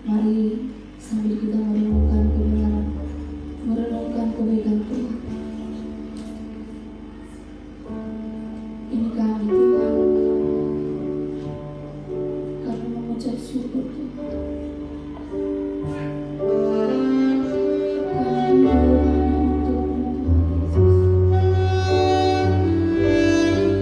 Mari sambil kita merenungkan kebenaran, merenungkan kebaikan Tuhan. Ini kami Tuhan, kami mengucap syukur Tuhan. Kami hidup hanya untuk-Mu Tuhan Yesus. Terima kasih Bapak.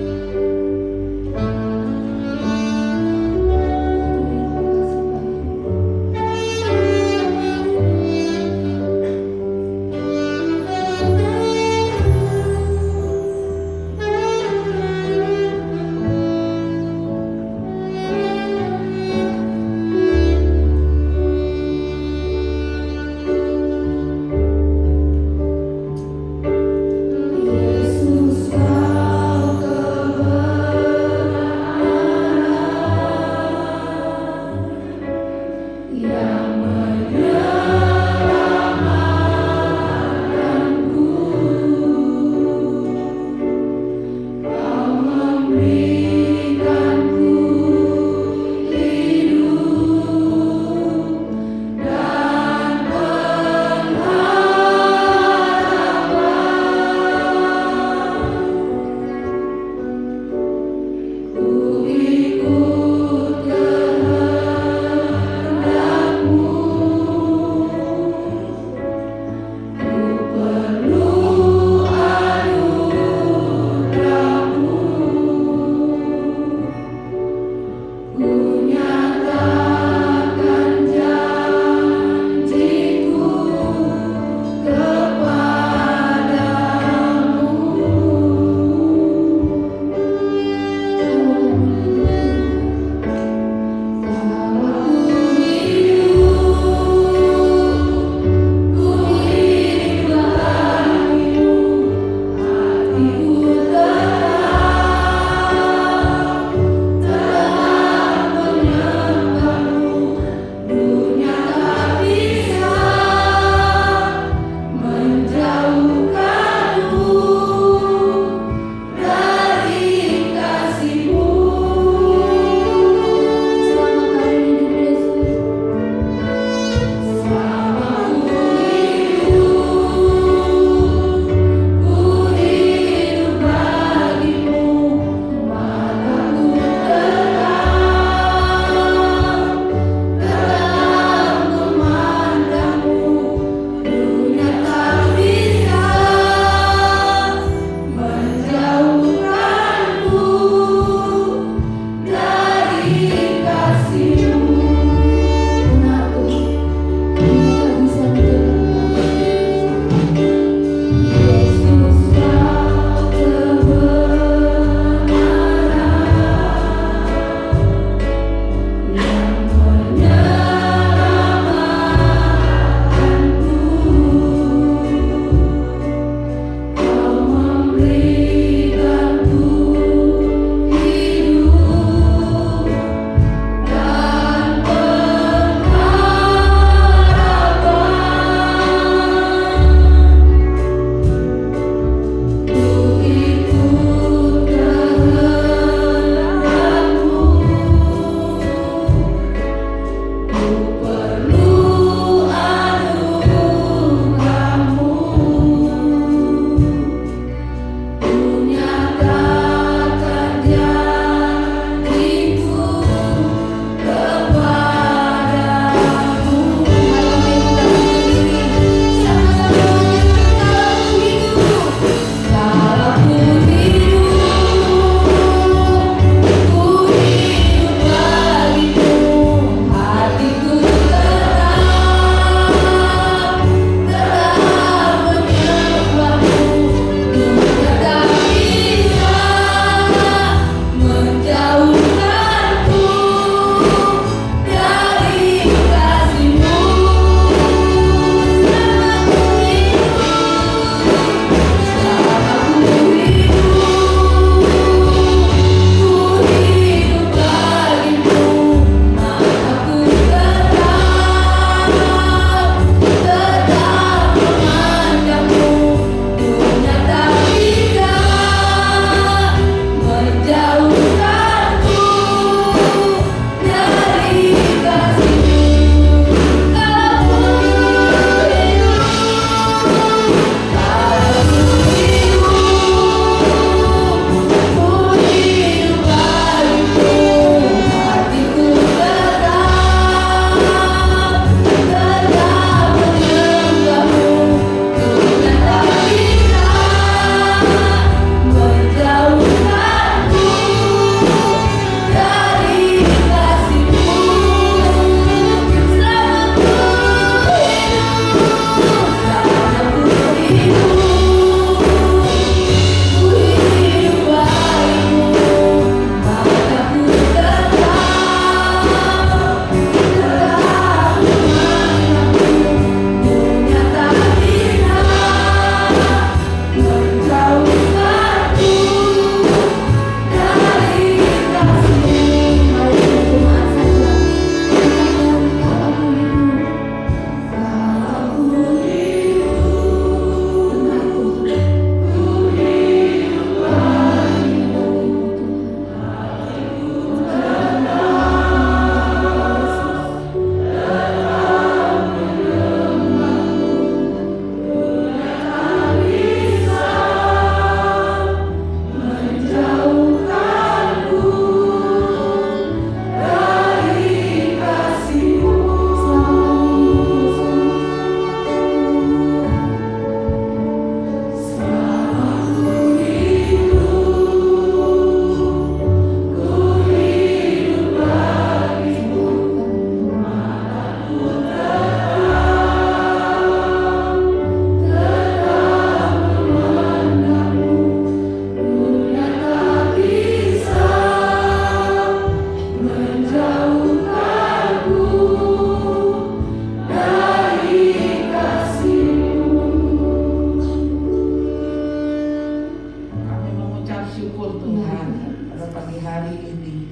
ini.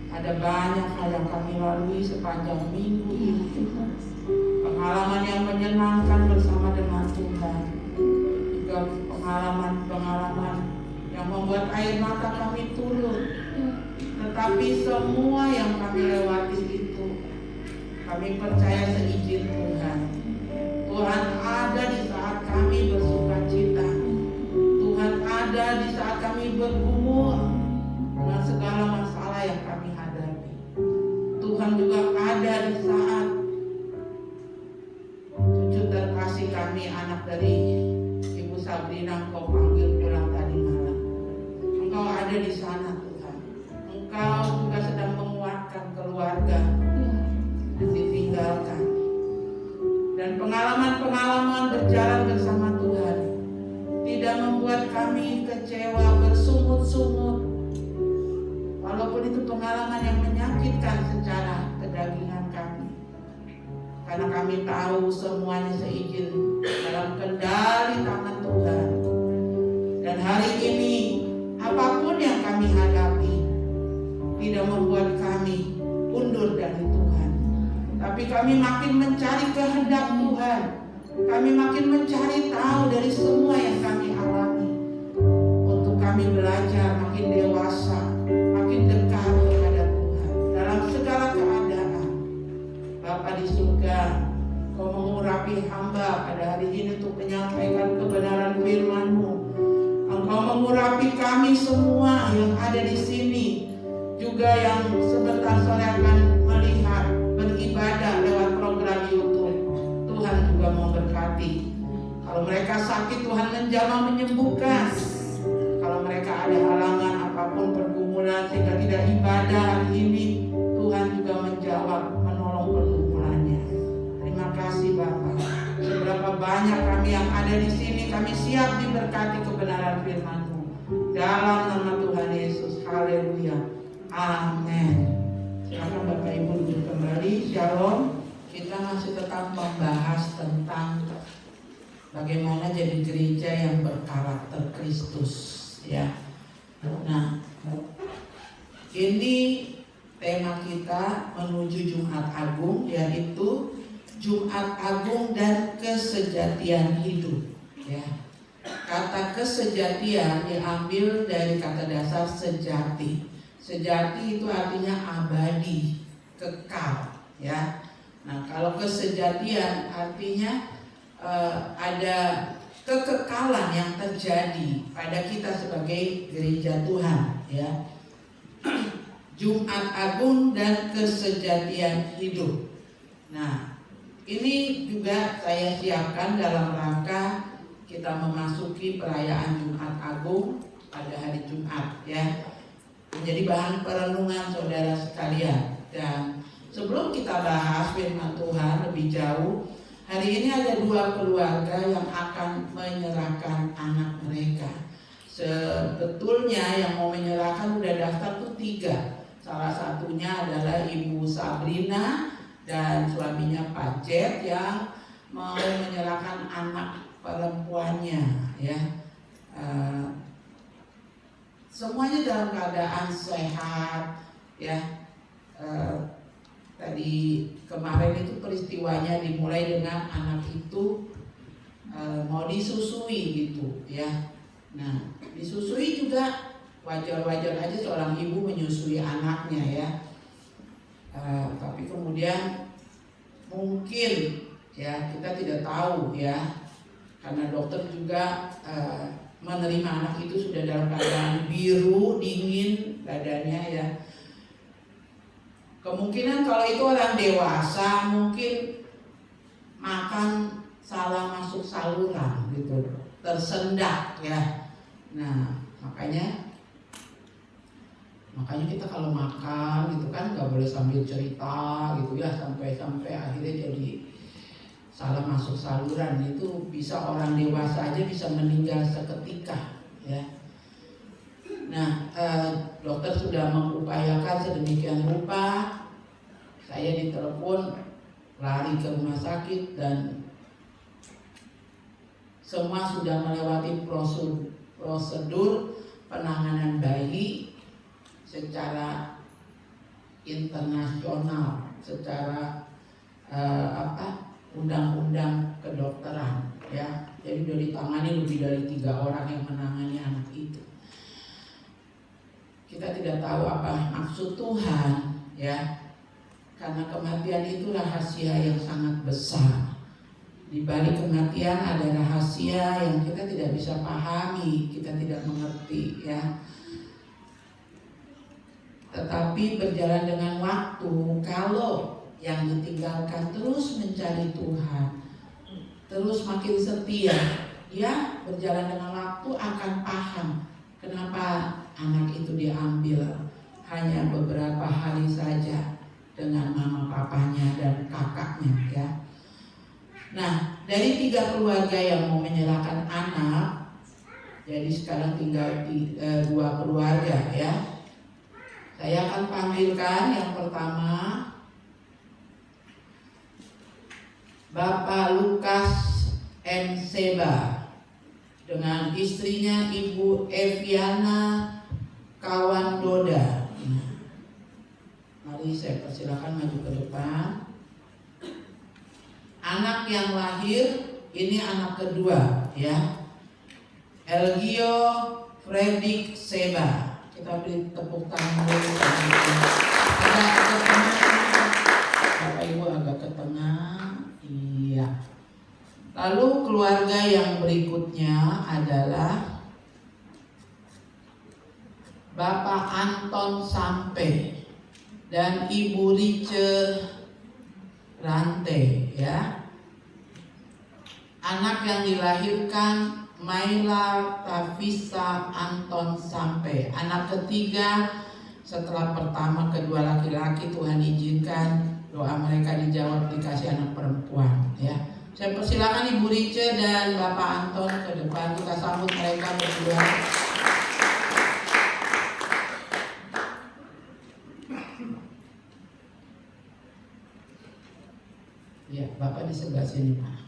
Ada banyak hal yang kami lalui sepanjang minggu ini. Pengalaman yang menyenangkan bersama dengan Tuhan. Juga pengalaman-pengalaman yang membuat air mata kami turun. Tetapi semua yang kami lewati itu, kami percaya seizin Tuhan. Tuhan ada di saat kami bersukacita. Tuhan ada di saat kami bergumul dengan segala masalah yang kami hadapi. Tuhan juga ada di saat cucu terkasih kami, anak dari Ibu Sabrina, Engkau panggil pulang tadi malam. Engkau ada di sana Tuhan. Engkau juga sedang menguatkan keluarga yang ditinggalkan. Dan pengalaman-pengalaman berjalan bersama Tuhan tidak membuat kami kecewa, bersungut-sungut. Walaupun itu pengalaman yang menyakitkan secara kedagingan kami. Karena kami tahu semuanya seizin dalam kendali tangan Tuhan. Dan hari ini apapun yang kami hadapi tidak membuat kami undur dari Tuhan. Tapi kami makin mencari kehendak Tuhan. Kami makin mencari tahu dari semua yang kami alami. Untuk kami belajar makin dewasa, makin dekat kepada Tuhan. Dalam segala keadaan. Bapa di surga, Kau mengurapi hamba pada hari ini untuk menyampaikan kebenaran firman-Mu. Engkau mengurapi kami semua yang ada di sini. Juga yang sebentar sore akan melihat beribadah lewat program YouTube. Tuhan juga memberkati. Kalau mereka sakit, Tuhan menjamah menyembuhkan. Kalau mereka ada halangan apapun pergumulan sehingga tidak ibadah hari ini, Tuhan juga menjawab, menolong pergumulannya. Terima kasih Bapak. Seberapa banyak kami yang ada di sini, kami siap diberkati kebenaran firman-Mu. Dalam nama Tuhan Yesus. Haleluya. Amin. Silakan Bapak Ibu duduk kembali. Shalom. Kita masih tetap membahas tentang bagaimana jadi gereja yang berkarakter Kristus, ya. Nah, ini tema kita menuju Jumat Agung, yaitu Jumat Agung dan kesejatian hidup, ya. Kata kesejatian diambil dari kata dasar sejati. Sejati itu artinya abadi, kekal, ya. Nah, kalau kesejatian artinya ada kekekalan yang terjadi pada kita sebagai gereja Tuhan, ya. Jumat Agung dan kesejatian hidup. Nah, ini juga saya siapkan dalam rangka kita memasuki perayaan Jumat Agung pada hari Jumat, ya. Menjadi bahan perenungan saudara sekalian. Dan sebelum kita bahas firman Tuhan lebih jauh, hari ini ada 2 keluarga yang akan menyerahkan anak mereka. Sebetulnya yang mau menyerahkan udah daftar tuh 3. Salah satunya adalah Ibu Sabrina dan suaminya Pak Jet yang mau menyerahkan anak perempuannya, ya. Semuanya dalam keadaan sehat, ya. Tadi kemarin itu peristiwanya dimulai dengan anak itu mau disusui gitu, ya. Nah, disusui juga wajar-wajar aja seorang ibu menyusui anaknya, ya. Tapi kemudian mungkin, ya, kita tidak tahu, ya, karena dokter juga menerima anak itu sudah dalam keadaan biru, dingin badannya, ya. Kemungkinan kalau itu orang dewasa mungkin makan salah masuk saluran gitu, tersendat, ya. Nah, makanya kita kalau makan gitu kan nggak boleh sambil cerita gitu, ya, sampai akhirnya jadi salah masuk saluran. Itu bisa orang dewasa aja bisa meninggal seketika, ya. Nah, dokter sudah mengupayakan sedemikian rupa. Saya ditelepon, lari ke rumah sakit dan semua sudah melewati prosedur penanganan bayi. secara internasional, secara undang-undang kedokteran, ya. Jadi sudah ditangani lebih dari 3 orang yang menangani anak itu. Kita tidak tahu apa maksud Tuhan, ya, karena kematian itu rahasia yang sangat besar. Di balik kematian ada rahasia yang kita tidak bisa pahami, kita tidak mengerti, ya. Tetapi berjalan dengan waktu, kalau yang ditinggalkan terus mencari Tuhan, terus makin setia, ya, berjalan dengan waktu akan paham kenapa anak itu diambil hanya beberapa hari saja dengan mama papanya dan kakaknya, ya. Nah, dari 3 keluarga yang mau menyerahkan anak, jadi sekarang tinggal 2 keluarga, ya. Saya akan panggilkan yang pertama Bapak Lukas M. Seba dengan istrinya Ibu Eviana Kawandoda. Mari saya persilakan maju ke depan. Anak yang lahir ini anak kedua, ya, Elgio Fredrik Seba. Kita beri tepuk tangan dulu. Agak ke tengah, Bapak Ibu agak ke tengah. Iya. Lalu keluarga yang berikutnya adalah Bapak Anton Sampe dan Ibu Rice Rante, ya. Anak yang dilahirkan Maila Tavisa Anton Sampe. Anak ketiga setelah pertama kedua laki-laki, Tuhan izinkan doa mereka dijawab, dikasih anak perempuan, ya. Saya persilakan Ibu Rice dan Bapak Anton ke depan, kita sambut mereka berdua. Ya, Bapak di sebelah sini, Pak.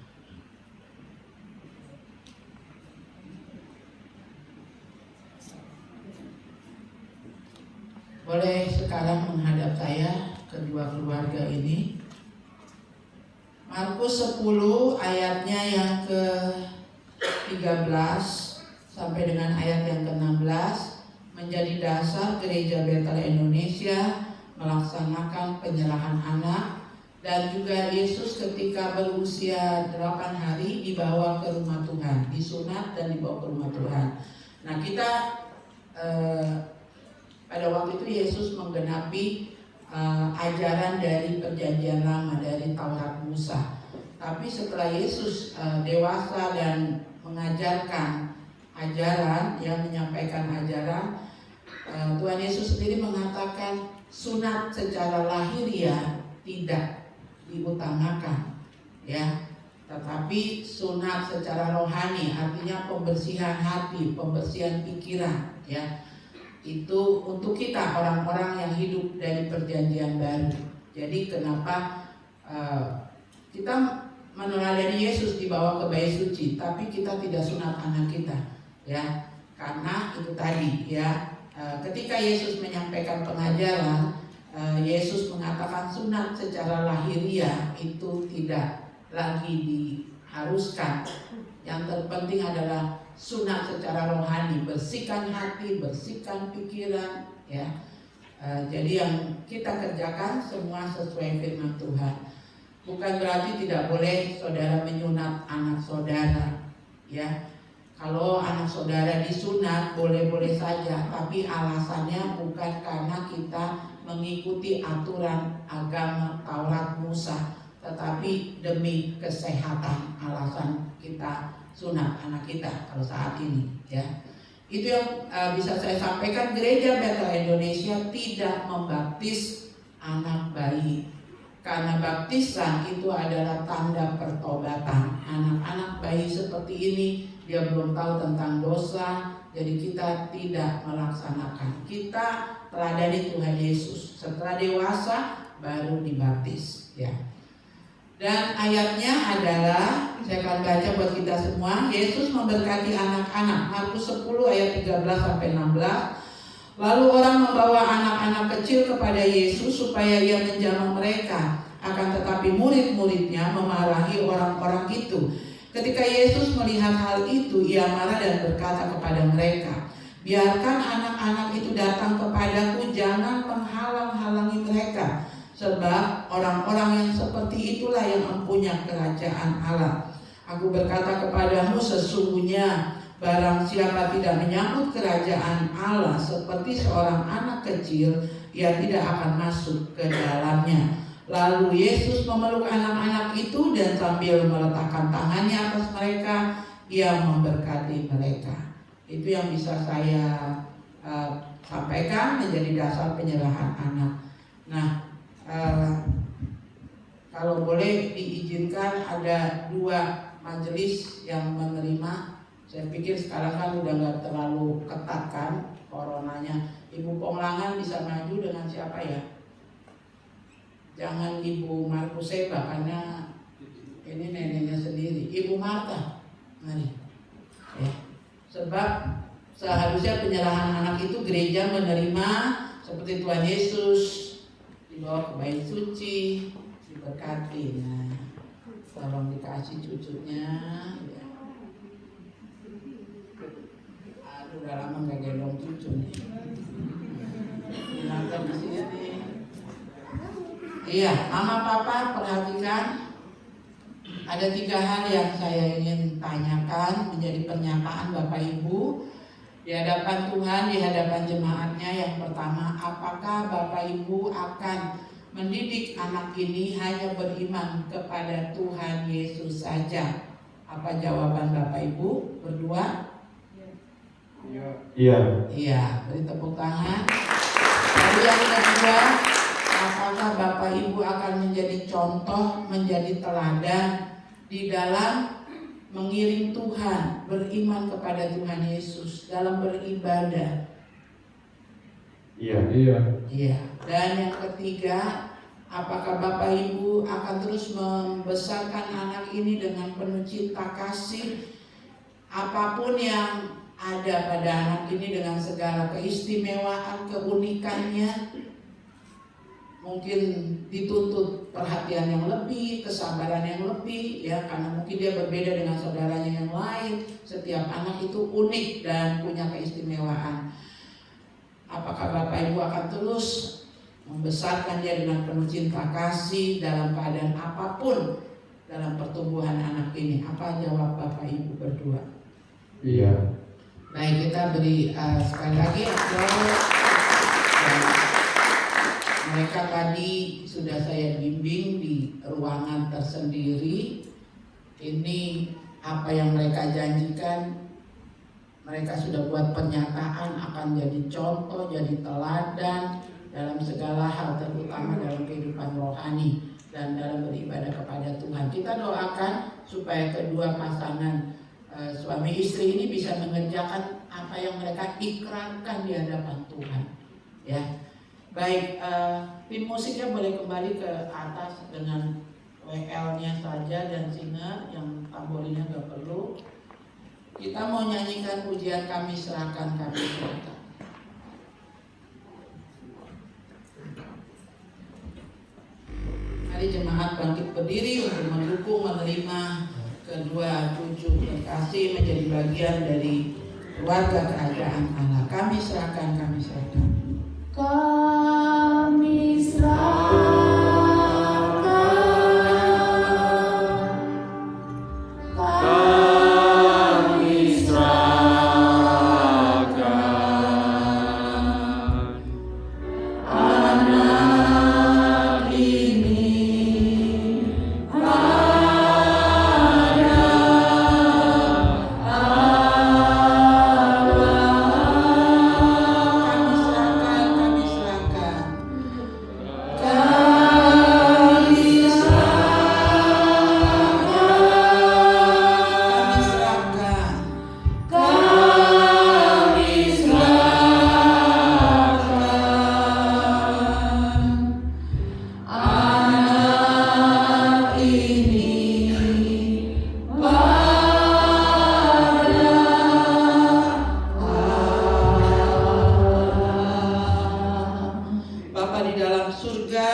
Boleh sekarang menghadap saya kedua keluarga ini. Markus 10 ayatnya yang ke-13 sampai dengan ayat yang ke-16 menjadi dasar Gereja Bethel Indonesia melaksanakan penyerahan anak. Dan juga Yesus ketika berusia 8 hari dibawa ke rumah Tuhan, disunat dan dibawa ke rumah Tuhan. Nah, kita pada waktu itu Yesus menggenapi ajaran dari perjanjian lama, dari Taurat Musa. Tapi setelah Yesus dewasa dan mengajarkan ajaran, yang menyampaikan ajaran, Tuhan Yesus sendiri mengatakan sunat secara lahiriah tidak diutamakan, ya, tetapi sunat secara rohani, artinya pembersihan hati, pembersihan pikiran, ya, itu untuk kita orang-orang yang hidup dari perjanjian baru. Jadi kenapa kita meneladani Yesus dibawa ke bait suci, tapi kita tidak sunat anak kita, ya, karena itu tadi, ya, ketika Yesus menyampaikan pengajaran, Yesus mengatakan sunat secara lahiriah itu tidak lagi diharuskan. Yang terpenting adalah sunat secara rohani, bersihkan hati, bersihkan pikiran, ya. Jadi yang kita kerjakan semua sesuai firman Tuhan. Bukan berarti tidak boleh saudara menyunat anak saudara, ya. Kalau anak saudara disunat boleh-boleh saja, tapi alasannya bukan karena kita mengikuti aturan agama Taurat Musa, tetapi demi kesehatan alasan kita sunat anak kita kalau saat ini, ya. Itu yang bisa saya sampaikan. Gereja Bethel Indonesia tidak membaptis anak bayi, karena baptisan itu adalah tanda pertobatan. Anak-anak bayi seperti ini dia belum tahu tentang dosa, jadi kita tidak melaksanakan. Kita teladani Tuhan Yesus. Setelah dewasa baru dibaptis, ya. Dan ayatnya adalah, saya akan baca buat kita semua. Yesus memberkati anak-anak. Markus 10 ayat 13 sampai 16. Lalu orang membawa anak-anak kecil kepada Yesus supaya ia menjamah mereka. Akan tetapi murid-muridnya memarahi orang-orang itu. Ketika Yesus melihat hal itu, ia marah dan berkata kepada mereka, "Biarkan anak-anak itu datang kepadaku, jangan menghalang-halangi mereka. Sebab orang-orang yang seperti itulah yang mempunyai kerajaan Allah. Aku berkata kepadamu, sesungguhnya barang siapa tidak menyambut kerajaan Allah seperti seorang anak kecil, ia tidak akan masuk ke dalamnya." Lalu Yesus memeluk anak-anak itu dan sambil meletakkan tangannya atas mereka, ia memberkati mereka. Itu yang bisa saya sampaikan menjadi dasar penyerahan anak. Nah, kalau boleh diizinkan, ada 2 majelis yang menerima. Saya pikir sekarang kan udah nggak terlalu ketat kan coronanya. Ibu Ponglangan bisa maju dengan siapa ya? Jangan Ibu Markuseba karena ini neneknya sendiri. Ibu Marta, mari. Ya. Sebab seharusnya penyerahan anak itu gereja menerima seperti Tuhan Yesus, dibawa ke bait suci, diberkati. Nah, tolong dikasih cucunya. Ya. Aduh, udah lama nggak gendong cucu nih. Dilantar di sini nih. Iya, Mama Papa perhatikan. Ada 3 hal yang saya ingin tanyakan menjadi pernyataan Bapak Ibu di hadapan Tuhan, di hadapan jemaatnya. Yang pertama, apakah Bapak Ibu akan mendidik anak ini hanya beriman kepada Tuhan Yesus saja? Apa jawaban Bapak Ibu berdua? Iya. Iya, beri tepuk tangan. Lalu yang kedua, apakah Bapak Ibu akan menjadi contoh, menjadi teladan di dalam mengiring Tuhan, beriman kepada Tuhan Yesus dalam beribadah? Iya. Iya. Dan yang ketiga, apakah Bapak Ibu akan terus membesarkan anak ini dengan penuh cinta kasih, apapun yang ada pada anak ini dengan segala keistimewaan, keunikannya, mungkin dituntut perhatian yang lebih, kesabaran yang lebih, ya, karena mungkin dia berbeda dengan saudaranya yang lain. Setiap anak itu unik dan punya keistimewaan. Apakah Bapak Ibu akan terus membesarkan dia dengan penuh cinta kasih dalam keadaan apapun dalam pertumbuhan anak ini? Apa jawab Bapak Ibu berdua? Iya. Baik, kita beri sekali lagi aplaus. Mereka tadi sudah saya bimbing di ruangan tersendiri. Ini apa yang mereka janjikan, mereka sudah buat pernyataan akan jadi contoh, jadi teladan dalam segala hal, terutama dalam kehidupan rohani dan dalam beribadah kepada Tuhan. Kita doakan supaya kedua pasangan suami istri ini bisa mengerjakan apa yang mereka ikrarkan di hadapan Tuhan. Ya. Baik, tim musiknya boleh kembali ke atas dengan WL-nya saja dan singer, yang tambolinnya gak perlu. Kita mau nyanyikan pujian Kami Serahkan, Kami Serahkan. Mari jemaat bangkit berdiri untuk mendukung, menerima kedua cucu terkasih menjadi bagian dari keluarga kerajaan Allah. Kami serahkan, kami serahkan. Kami serahkan. Bapa di dalam surga,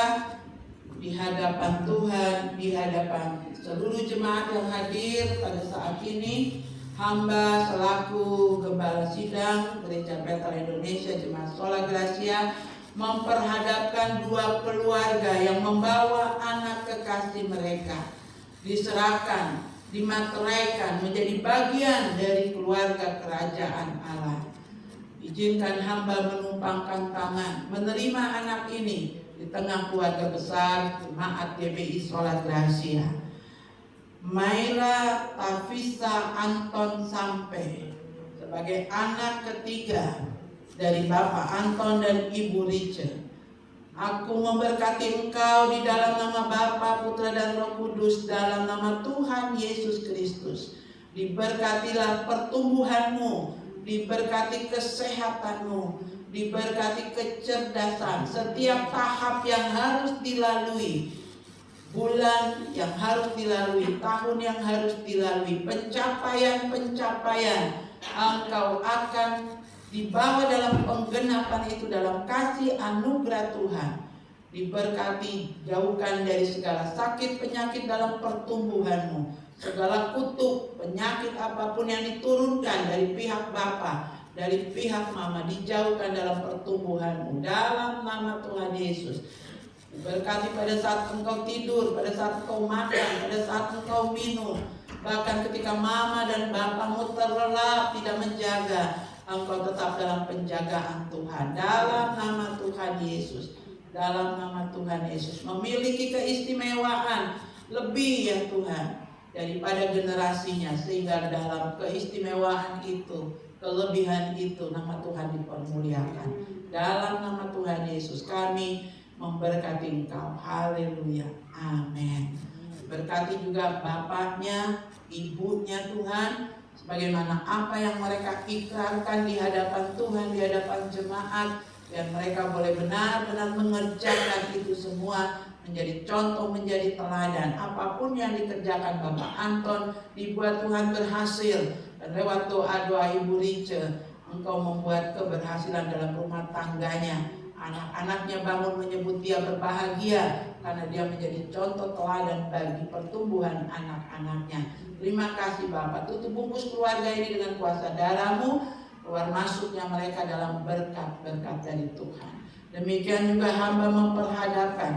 di hadapan Tuhan, di hadapan seluruh jemaat yang hadir pada saat ini, hamba selaku Gembala Sidang Gereja Bethel Indonesia Jemaat Sola Gracia memperhadapkan dua keluarga yang membawa anak kekasih mereka, diserahkan, dimateraikan menjadi bagian dari keluarga kerajaan Allah. Izinkan hamba menumpangkan tangan menerima anak ini di tengah keluarga besar Jemaat GBI Sola Gracia. Maira Tafisa Anton Sampe sebagai anak ketiga dari Bapak Anton dan Ibu Riche. Aku memberkati engkau di dalam nama Bapa, Putra dan Roh Kudus, dalam nama Tuhan Yesus Kristus. Diberkatilah pertumbuhanmu, diberkati kesehatanmu, diberkati kecerdasan, setiap tahap yang harus dilalui, bulan yang harus dilalui, tahun yang harus dilalui, pencapaian-pencapaian, engkau akan dibawa dalam penggenapan itu dalam kasih anugerah Tuhan. Diberkati, jauhkan dari segala sakit penyakit dalam pertumbuhanmu, segala kutuk penyakit apapun yang diturunkan dari pihak Bapa, dari pihak Mama, dijauhkan dalam pertumbuhanmu dalam nama Tuhan Yesus. Diberkati pada saat engkau tidur, pada saat engkau makan, pada saat engkau minum, bahkan ketika Mama dan Bapamu terlelap tidak menjaga, engkau tetap dalam penjagaan Tuhan dalam nama Tuhan Yesus. Dalam nama Tuhan Yesus memiliki keistimewaan lebih ya Tuhan daripada generasinya, sehingga dalam keistimewaan itu, kelebihan itu, nama Tuhan dipermuliakan. Dalam nama Tuhan Yesus kami memberkati engkau. Haleluya. Amin. Berkati juga bapaknya, ibunya Tuhan, sebagaimana apa yang mereka ikrarkan di hadapan Tuhan, di hadapan jemaat, dan mereka boleh benar-benar mengerjakan itu semua menjadi contoh, menjadi teladan. Apapun yang dikerjakan Bapak Anton dibuat Tuhan berhasil, dan lewat doa-doa Ibu Riche engkau membuat keberhasilan dalam rumah tangganya. Anak-anaknya bangun menyebut dia berbahagia karena dia menjadi contoh teladan bagi pertumbuhan anak-anaknya. Terima kasih Bapak, tutup bungkus keluarga ini dengan kuasa darah-Mu, keluar masuknya mereka dalam berkat-berkat dari Tuhan. Demikian juga hamba memperhadapkan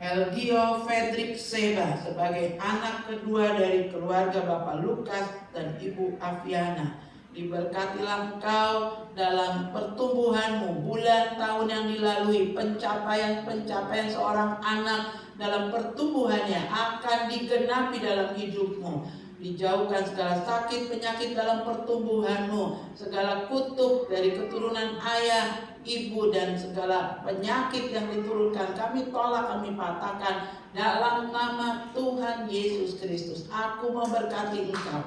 Elgio Fredrik Seba sebagai anak kedua dari keluarga Bapak Lukas dan Ibu Aviana. Diberkatilah engkau dalam pertumbuhanmu, bulan tahun yang dilalui, pencapaian-pencapaian seorang anak dalam pertumbuhannya akan digenapi dalam hidupmu. Dijauhkan segala sakit penyakit dalam pertumbuhanmu, segala kutuk dari keturunan ayah, ibu, dan segala penyakit yang diturunkan kami tolak, kami patahkan dalam nama Tuhan Yesus Kristus. Aku memberkati engkau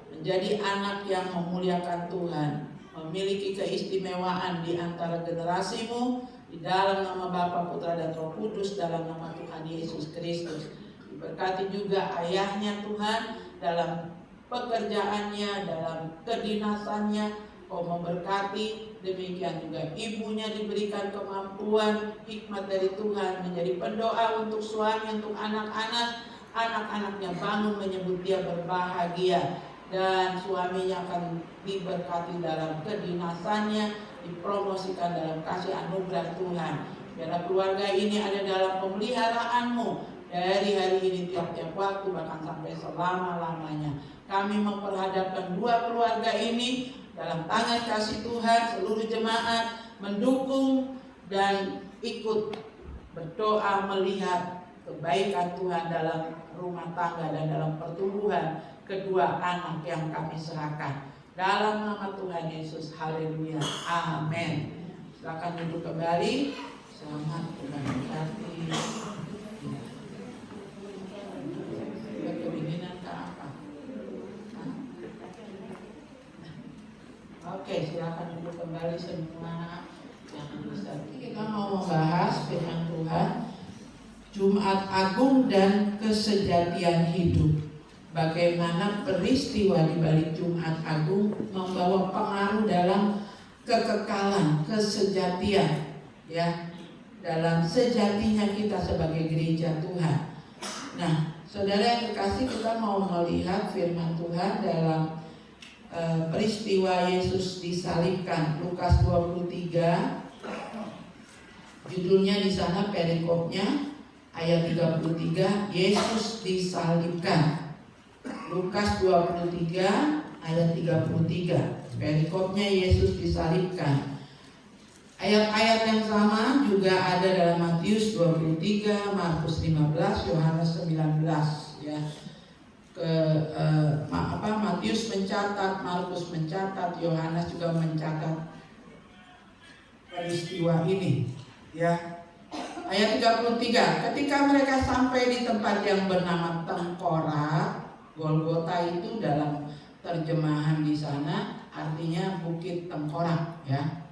menjadi anak yang memuliakan Tuhan, memiliki keistimewaan di antara generasimu, di dalam nama Bapa, Putra, dan Roh Kudus, dalam nama Tuhan Yesus Kristus. Diberkati juga ayahnya Tuhan dalam pekerjaannya, dalam kedinasannya, Kau memberkati. Demikian juga ibunya diberikan kemampuan, hikmat dari Tuhan, menjadi pendoa untuk suami, untuk anak-anak. Anak-anaknya bangun menyebut dia berbahagia, dan suaminya akan diberkati dalam kedinasannya, dipromosikan dalam kasih anugerah Tuhan. Biarlah keluarga ini ada dalam pemeliharaanmu dari hari ini, tiap-tiap waktu, bahkan sampai selama-lamanya. Kami memperhadapkan dua keluarga ini dalam tangan kasih Tuhan. Seluruh jemaat mendukung dan ikut berdoa melihat kebaikan Tuhan dalam rumah tangga dan dalam pertumbuhan kedua anak yang kami serahkan. Dalam nama Tuhan Yesus, haleluya, amin. Silakan duduk kembali. Selamat berkati. Oke, silakan duduk kembali semua yang bisa. Kita mau membahas firman Tuhan, Jumat Agung dan kesejatian hidup. Bagaimana peristiwa di balik Jumat Agung membawa pengaruh dalam kekekalan, kesejatian, ya, dalam sejatinya kita sebagai gereja Tuhan. Nah, saudara yang kekasih, kita mau melihat firman Tuhan dalam peristiwa Yesus disalibkan, Lukas 23. Judulnya di sana perikopnya ayat 33, Yesus disalibkan. Lukas 23 ayat 33. Perikopnya Yesus disalibkan. Ayat-ayat yang sama juga ada dalam Matius 23, Markus 15, Yohanes 19, ya. Matius mencatat, Markus mencatat, Yohanes juga mencatat peristiwa ini, ya. Ayat 33, ketika mereka sampai di tempat yang bernama Tengkorak, Golgota itu dalam terjemahan di sana artinya Bukit Tengkorak, ya.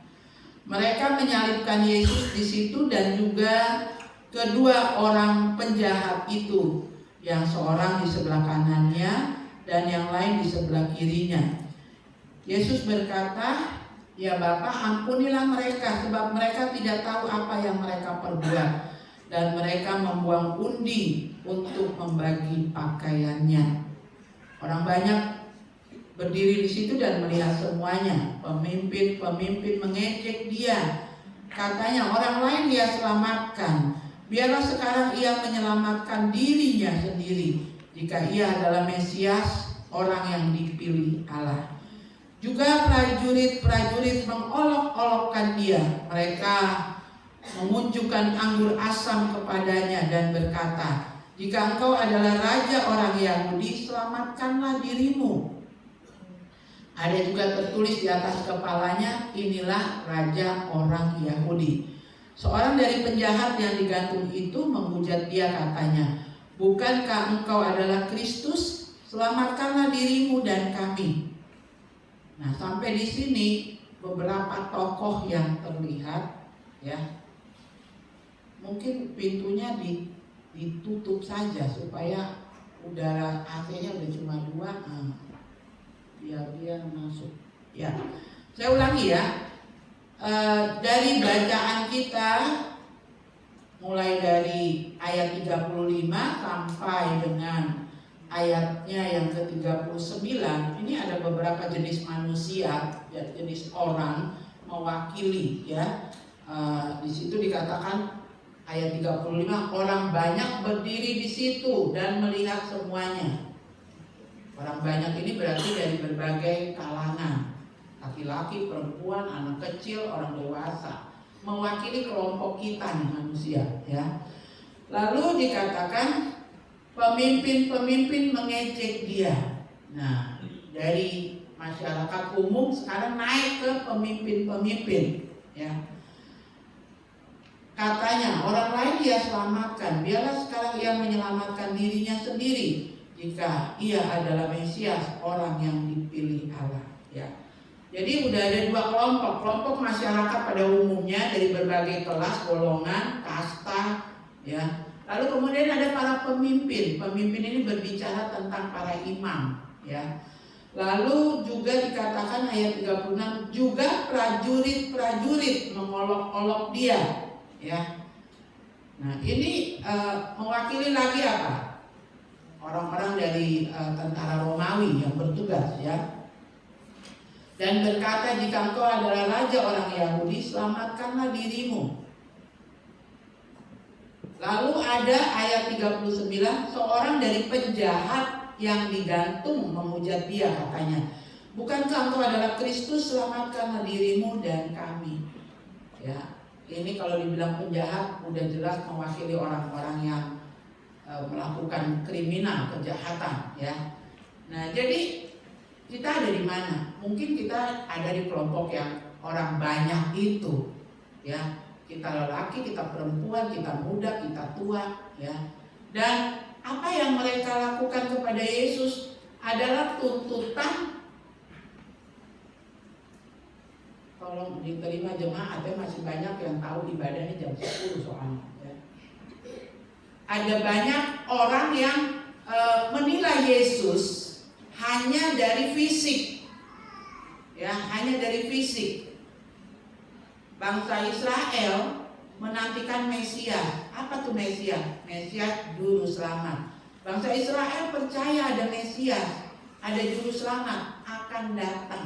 Mereka menyalibkan Yesus di situ dan juga kedua orang penjahat itu, yang seorang di sebelah kanannya dan yang lain di sebelah kirinya. Yesus berkata, "Ya Bapa, ampunilah mereka, sebab mereka tidak tahu apa yang mereka perbuat." Dan mereka membuang undi untuk membagi pakaiannya. Orang banyak berdiri di situ dan melihat semuanya. Pemimpin mengejek dia. Katanya, orang lain dia selamatkan. Biarlah sekarang ia menyelamatkan dirinya sendiri, jika ia adalah Mesias, orang yang dipilih Allah. Juga prajurit mengolok-olokkan dia. Mereka mengunjukkan anggur asam kepadanya dan berkata, "Jika engkau adalah raja orang Yahudi, selamatkanlah dirimu." Ada juga tertulis di atas kepalanya, "Inilah raja orang Yahudi." Seorang dari penjahat yang digantung itu menghujat dia, katanya, "Bukankah engkau adalah Kristus? Selamatkanlah dirimu dan kami." Nah, sampai di sini beberapa tokoh yang terlihat, ya. Mungkin pintunya ditutup saja supaya udara AC-nya udah cuma 2. Biar dia masuk. Ya, saya ulangi ya. Dari bacaan kita mulai dari ayat 35 sampai dengan ayatnya yang ke-39, ini ada beberapa jenis manusia, ya, jenis orang mewakili, ya. Di situ dikatakan ayat 35, orang banyak berdiri di situ dan melihat semuanya. Orang banyak ini berarti dari berbagai kalangan, laki-laki, perempuan, anak kecil, orang dewasa, mewakili kelompok kita nih manusia, ya. Lalu dikatakan pemimpin mengejek dia. Nah, dari masyarakat umum sekarang naik ke pemimpin, ya. Katanya, orang lain dia selamatkan, biarlah sekarang ia menyelamatkan dirinya sendiri, jika ia adalah Mesias, orang yang dipilih Allah, ya. Jadi udah ada 2 kelompok masyarakat pada umumnya dari berbagai kelas, golongan, kasta, ya. Lalu kemudian ada para pemimpin ini berbicara tentang para imam, ya. Lalu juga dikatakan ayat 36, juga prajurit mengolok-olok dia, ya. Nah, ini mewakili lagi apa? Orang-orang dari tentara Romawi yang bertugas, ya. Dan berkata, "Jika engkau adalah raja orang Yahudi, selamatkanlah dirimu." Lalu ada ayat 39, seorang dari penjahat yang digantung menghujat dia, katanya, "Bukankah engkau adalah Kristus? Selamatkanlah dirimu dan kami." Ya, ini kalau dibilang penjahat udah jelas mewakili orang-orang yang melakukan kriminal, kejahatan, ya. Nah, jadi kita ada di mana? Mungkin kita ada di kelompok yang orang banyak itu, ya. Kita lelaki, kita perempuan, kita muda, kita tua, ya. Dan apa yang mereka lakukan kepada Yesus adalah tuntutan. Tolong diterima jemaat, ya, masih banyak yang tahu ibadahnya jam 10 soalnya, ya. Ada banyak orang yang menilai Yesus hanya dari fisik, ya, hanya dari fisik. bangsa Israel menantikan Mesias. Apa tuh Mesias? Mesias juru selamat. Bangsa Israel percaya ada Mesias, ada juru selamat akan datang.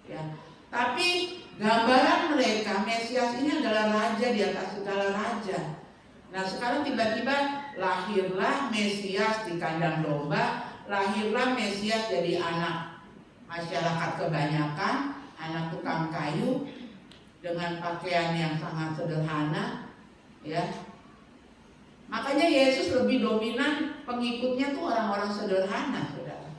Ya. Tapi gambaran mereka Mesias ini adalah raja di atas segala raja. Nah sekarang tiba-tiba lahirlah Mesias di kandang domba, lahirlah Mesias jadi anak masyarakat kebanyakan, anak tukang kayu dengan pakaian yang sangat sederhana, ya. Makanya Yesus lebih dominan pengikutnya tuh orang-orang sederhana, saudara.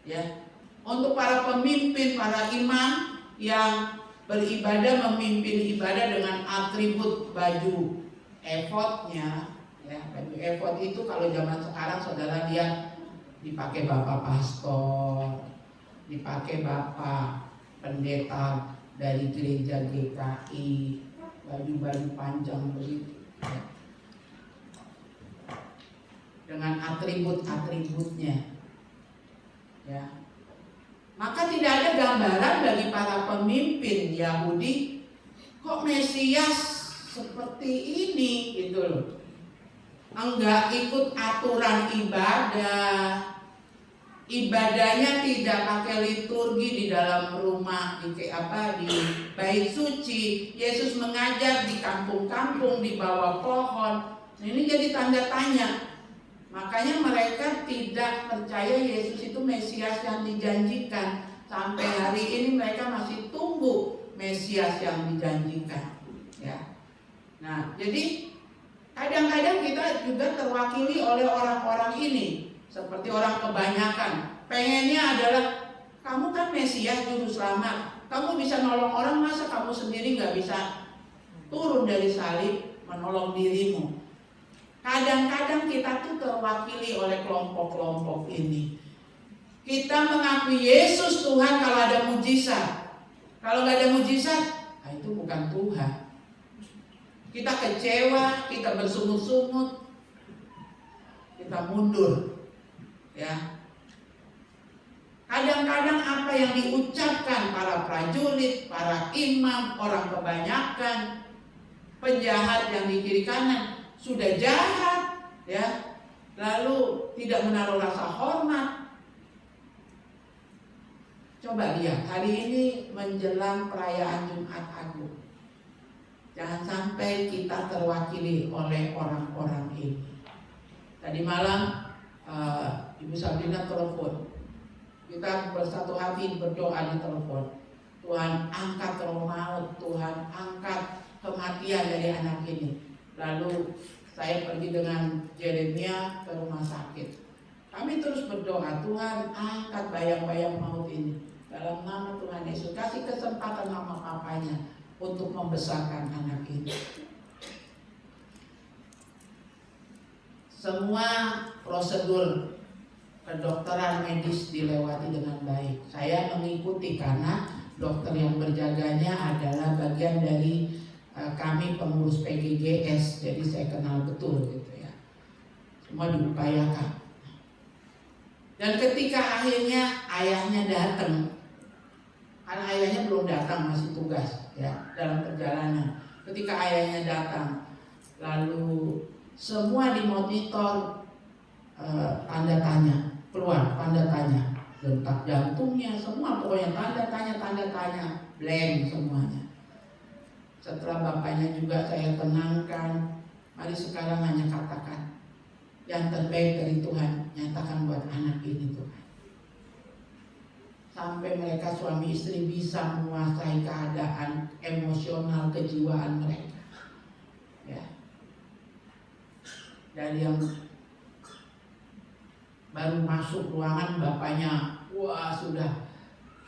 Ya. Untuk para pemimpin, para imam yang beribadah, memimpin ibadah dengan atribut baju efodnya, ya. Baju efod itu kalau zaman sekarang saudara lihat dipakai bapak pastor, dipakai bapak pendeta dari gereja GKI, baju-baju panjang begitu, ya. Dengan atribut-atributnya, ya. Maka tidak ada gambaran bagi para pemimpin Yahudi, kok Mesias seperti ini gitu loh. Enggak ikut aturan ibadah. Ibadahnya tidak pakai liturgi di dalam rumah, di bait suci. Yesus mengajar di kampung-kampung, di bawah pohon. Nah, ini jadi tanda tanya. Makanya mereka tidak percaya Yesus itu Mesias yang dijanjikan. Sampai hari ini mereka masih tunggu Mesias yang dijanjikan, ya. Nah, jadi kadang-kadang kita juga terwakili oleh orang-orang ini. Seperti orang kebanyakan pengennya adalah, kamu kan Mesias juru selamat, kamu bisa nolong orang, masa kamu sendiri gak bisa turun dari salib menolong dirimu. Kadang-kadang kita tuh terwakili oleh kelompok-kelompok ini. Kita mengakui Yesus Tuhan kalau ada mujizat. Kalau gak ada mujizat, nah itu bukan Tuhan. Kita kecewa, kita bersungut-sungut, kita mundur. Ya, kadang-kadang apa yang diucapkan para prajurit, para imam, orang kebanyakan, penjahat yang di kiri kanan sudah jahat, ya, lalu tidak menaruh rasa hormat. Coba lihat hari ini menjelang perayaan Jumat Agung, jangan sampai kita terwakili oleh orang-orang ini. Tadi malam Ibu Sabrina telepon, kita bersatu hati berdoa di telepon. Tuhan angkat roh maut, Tuhan angkat kematian dari anak ini. Lalu saya pergi dengan Jeremia ke rumah sakit. Kami terus berdoa, Tuhan angkat bayang-bayang maut ini dalam nama Tuhan Yesus. Kasih kesempatan mama papanya untuk membesarkan anak ini. Semua prosedur kedokteran medis dilewati dengan baik. Saya mengikuti karena dokter yang berjaganya adalah bagian dari kami pengurus PGGS, jadi saya kenal betul gitu ya. Semua diupayakan. Dan ketika akhirnya ayahnya datang, karena ayahnya belum datang, masih tugas ya dalam perjalanan. Ketika ayahnya datang, lalu semua dimonitor, tanda tanya, keluar tanda tanya, detak jantungnya, semua pokoknya tanda tanya, blank semuanya. Setelah bapaknya juga saya tenangkan, mari sekarang hanya katakan yang terbaik dari Tuhan, nyatakan buat anak ini Tuhan. Sampai mereka suami istri bisa menguasai keadaan emosional kejiwaan mereka, ya. Dari yang baru masuk ruangan bapaknya, wah sudah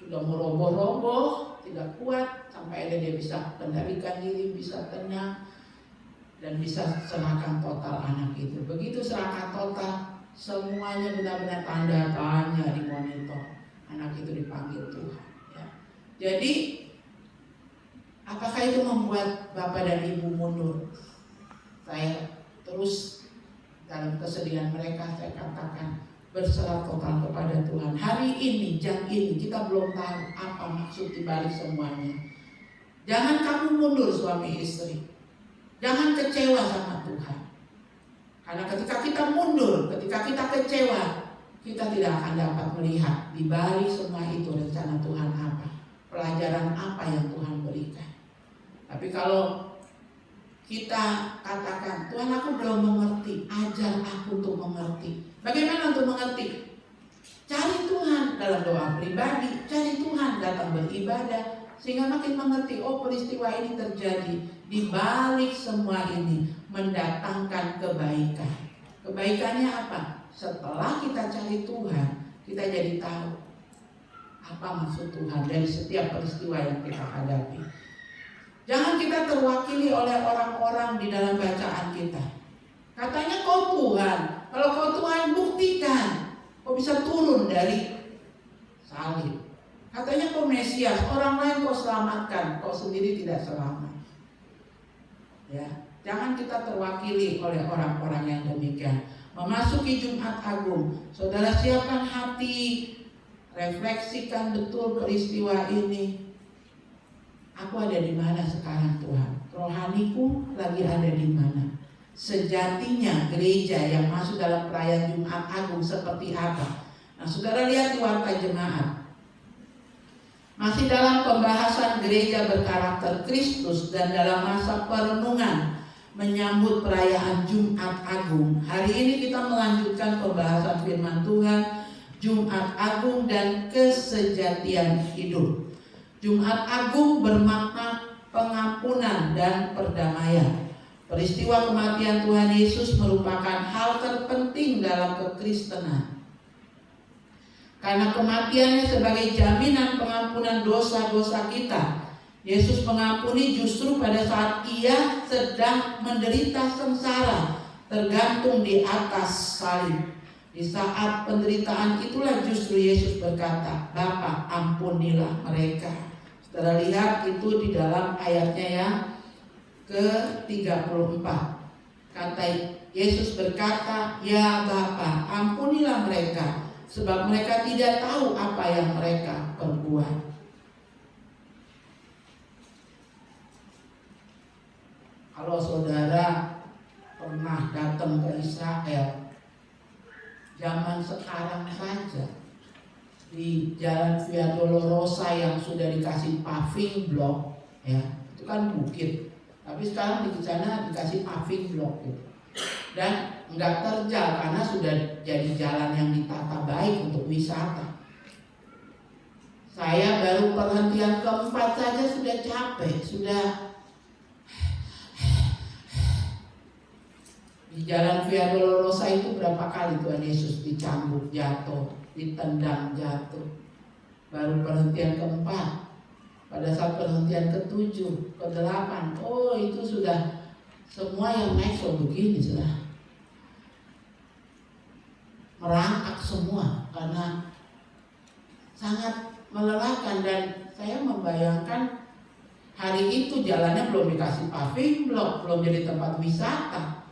meroboh-roboh, tidak kuat, sampai ada dia bisa kendalikan diri, bisa tenang, dan bisa serahkan total anak itu. Begitu serahkan total, semuanya benar-benar tanda tanya di monitor. Anak itu dipanggil Tuhan. Ya. Jadi, apakah itu membuat bapak dan ibu mundur? Saya terus dalam kesedihan mereka saya katakan berserah total kepada Tuhan. Hari ini, jam ini kita belum tahu apa maksud dibalik semuanya. Jangan kamu mundur suami istri. Jangan kecewa sama Tuhan. Karena ketika kita mundur, ketika kita kecewa, kita tidak akan dapat melihat di balik semua itu rencana Tuhan apa, pelajaran apa yang Tuhan berikan. Tapi kalau kita katakan, Tuhan aku belum mengerti, ajar aku untuk mengerti. Bagaimana untuk mengerti? Cari Tuhan dalam doa pribadi, cari Tuhan datang beribadah, sehingga makin mengerti, oh peristiwa ini terjadi. Di balik semua ini mendatangkan kebaikan. Kebaikannya apa? Setelah kita cari Tuhan, kita jadi tahu apa maksud Tuhan dari setiap peristiwa yang kita hadapi. Jangan kita terwakili oleh orang-orang di dalam bacaan kita. Katanya kau Tuhan, kalau kau Tuhan buktikan, kau bisa turun dari salib. Katanya kau Mesias, orang lain kau selamatkan, kau sendiri tidak selamat. Ya, jangan kita terwakili oleh orang-orang yang demikian. Memasuki Jumat Agung, saudara siapkan hati, refleksikan betul peristiwa ini. Aku ada di mana sekarang Tuhan? Rohaniku lagi ada di mana? Sejatinya gereja yang masuk dalam perayaan Jumat Agung seperti apa? Nah, saudara lihat di warta jemaat. Masih dalam pembahasan gereja berkarakter Kristus dan dalam masa perenungan menyambut perayaan Jumat Agung. Hari ini kita melanjutkan pembahasan firman Tuhan, Jumat Agung dan kesejatian hidup. Jumat Agung bermakna pengampunan dan perdamaian. Peristiwa kematian Tuhan Yesus merupakan hal terpenting dalam kekristenan. Karena kematiannya sebagai jaminan pengampunan dosa-dosa kita. Yesus mengampuni justru pada saat ia sedang menderita sengsara, tergantung di atas salib. Di saat penderitaan itulah justru Yesus berkata, Bapa ampunilah mereka. Saudara lihat itu di dalam ayatnya yang ke-34. Kata Yesus berkata, ya Bapa ampunilah mereka, sebab mereka tidak tahu apa yang mereka perbuat. Kalau saudara pernah datang ke Israel, zaman sekarang saja di Jalan Via Dolorosa yang sudah dikasih paving block, ya itu kan bukit, tapi sekarang di sana dikasih paving block gitu. Dan nggak terjal karena sudah jadi jalan yang ditata baik untuk wisata. Saya baru perhentian keempat saja sudah capek, sudah di Jalan Via Dolorosa itu berapa kali Tuhan Yesus dicambuk jatuh, ditendang jatuh. Baru perhentian keempat. Pada saat perhentian ke-7, ke-8, oh itu sudah semua yang naik so begini sudah merangkak semua karena sangat melelahkan. Dan saya membayangkan hari itu jalannya belum dikasih paving block, belum jadi tempat wisata.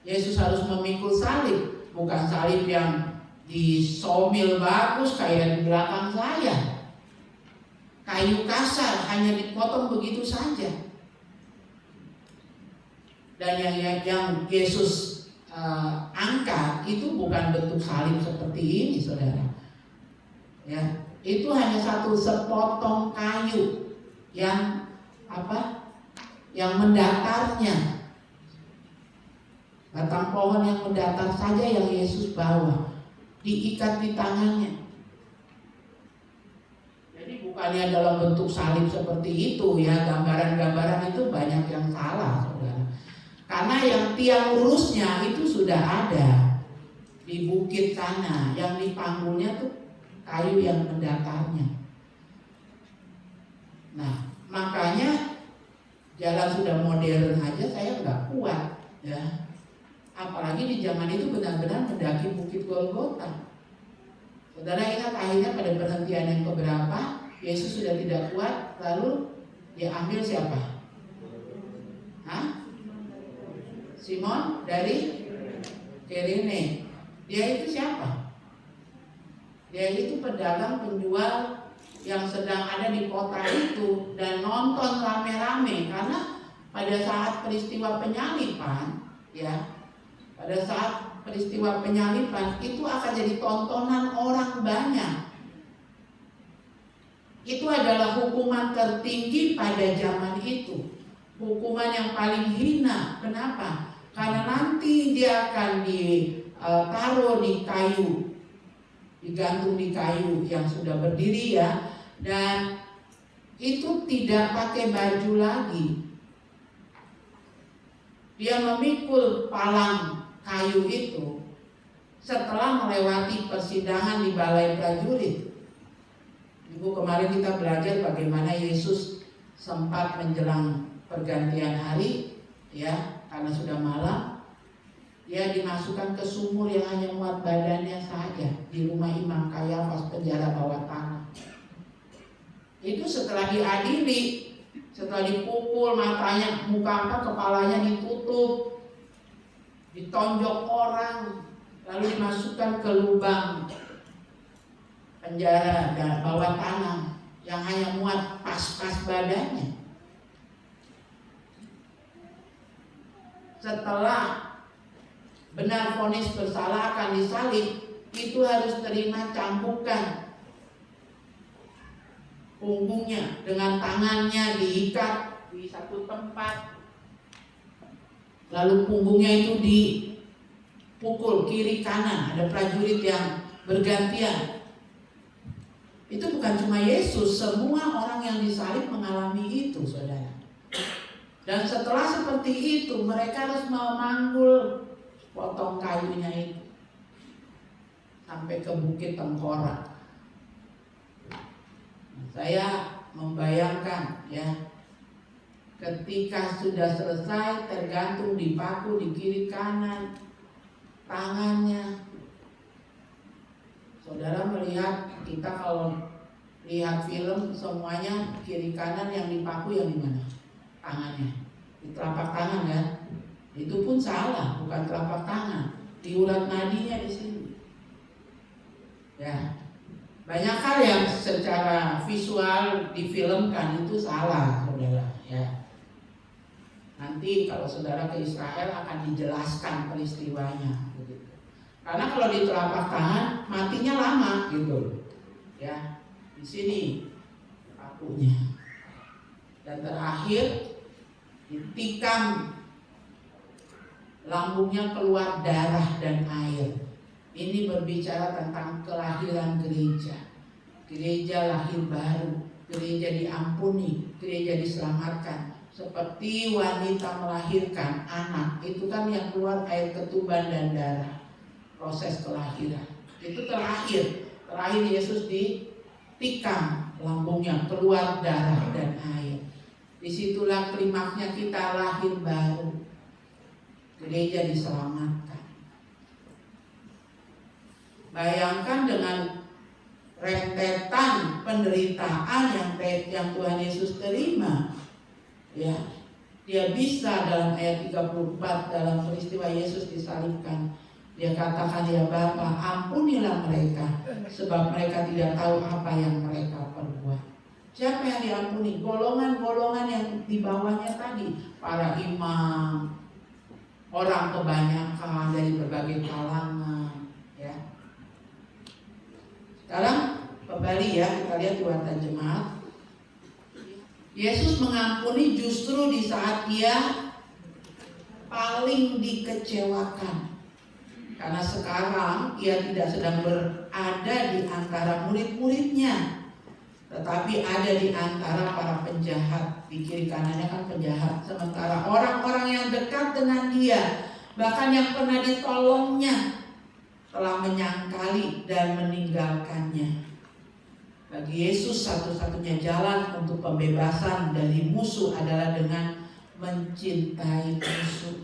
Yesus harus memikul salib, bukan salib yang disomil bagus kayak di belakang saya. Kayu kasar hanya dipotong begitu saja. Dan yang Yesus angkat itu bukan bentuk salib seperti ini, saudara. Ya, itu hanya satu sepotong kayu yang yang mendatarnya. Batang pohon yang mendatar saja yang Yesus bawa, diikat di tangannya. Jadi bukannya dalam bentuk salib seperti itu ya, gambaran-gambaran itu banyak yang salah, saudara. Karena yang tiang lurusnya itu sudah ada di bukit sana, yang di panggulnya tuh kayu yang mendatarnya. Nah, makanya jalan sudah modern aja saya nggak kuat, ya. Apalagi di zaman itu benar-benar mendaki bukit Golgota. Saudara ingat akhirnya pada perhentian yang keberapa Yesus sudah tidak kuat, lalu dia ambil siapa? Simon dari Kirene. Dia itu siapa? Dia itu pedagang penjual yang sedang ada di kota itu dan nonton rame-rame, karena pada saat peristiwa penyaliban, ya, pada saat peristiwa penyaliban itu akan jadi tontonan orang banyak. Itu adalah hukuman tertinggi pada zaman itu, hukuman yang paling hina. Kenapa? Karena nanti dia akan ditaruh di kayu, digantung di kayu yang sudah berdiri, ya, dan itu tidak pakai baju lagi. Dia memikul palang kayu itu setelah melewati persidangan di balai prajurit. Ibu, kemarin kita belajar bagaimana Yesus sempat menjelang pergantian hari, ya, karena sudah malam, dia dimasukkan ke sumur yang hanya muat badannya saja di rumah Imam Kayafas, penjara bawah tanah. Itu setelah diadili, setelah dipukul matanya, kepalanya ditutup, ditonjok orang, lalu dimasukkan ke lubang penjara dan bawah tanah yang hanya muat pas-pas badannya. Setelah benar vonis bersalah akan disalib, itu harus terima cambukan punggungnya, dengan tangannya diikat di satu tempat, lalu punggungnya itu dipukul kiri kanan, ada prajurit yang bergantian. Itu bukan cuma Yesus, semua orang yang disalib mengalami itu, saudara. Dan setelah seperti itu, mereka harus memanggul potong kayunya itu sampai ke Bukit Tengkorak. Saya membayangkan, ya, ketika sudah selesai, tergantung dipaku di kiri kanan tangannya. Saudara melihat, kita kalau lihat film semuanya kiri kanan yang dipaku yang di mana? Tangannya, di telapak tangan, kan? Itu pun salah, bukan telapak tangan, di urat nadinya di sini. Ya, banyak hal yang secara visual difilmkan itu salah, saudara. Ya, nanti kalau saudara ke Israel akan dijelaskan peristiwanya, begitu. Karena kalau di telapak tangan matinya lama, gitu. Ya, di sini pakunya. Dan terakhir ditikam, lambungnya keluar darah dan air. Ini berbicara tentang kelahiran gereja. Gereja lahir baru, gereja diampuni, gereja diselamatkan. Seperti wanita melahirkan anak, itu kan yang keluar air ketuban dan darah. Proses kelahiran itu terakhir Yesus ditikam, lambungnya keluar darah dan air. Disitulah klimaksnya kita lahir baru, gereja diselamatkan. Bayangkan dengan rentetan penderitaan yang Tuhan Yesus terima, ya, dia bisa dalam ayat 34 dalam peristiwa Yesus disalibkan, dia katakan, ya Bapa, ampunilah mereka, sebab mereka tidak tahu apa yang mereka perbuat. Siapa yang diampuni? Golongan-golongan yang di bawahnya tadi, para imam, orang kebanyakan dari berbagai kalangan, ya. Sekarang kembali, ya, kita lihat Tuhan Jemaat. Yesus mengampuni justru di saat dia paling dikecewakan. Karena sekarang ia tidak sedang berada di antara murid-muridnya, tetapi ada di antara para penjahat. Di kiri kanannya kan penjahat. Sementara orang-orang yang dekat dengan dia, bahkan yang pernah ditolongnya, telah menyangkali dan meninggalkannya. Bagi Yesus satu-satunya jalan untuk pembebasan dari musuh adalah dengan mencintai musuh,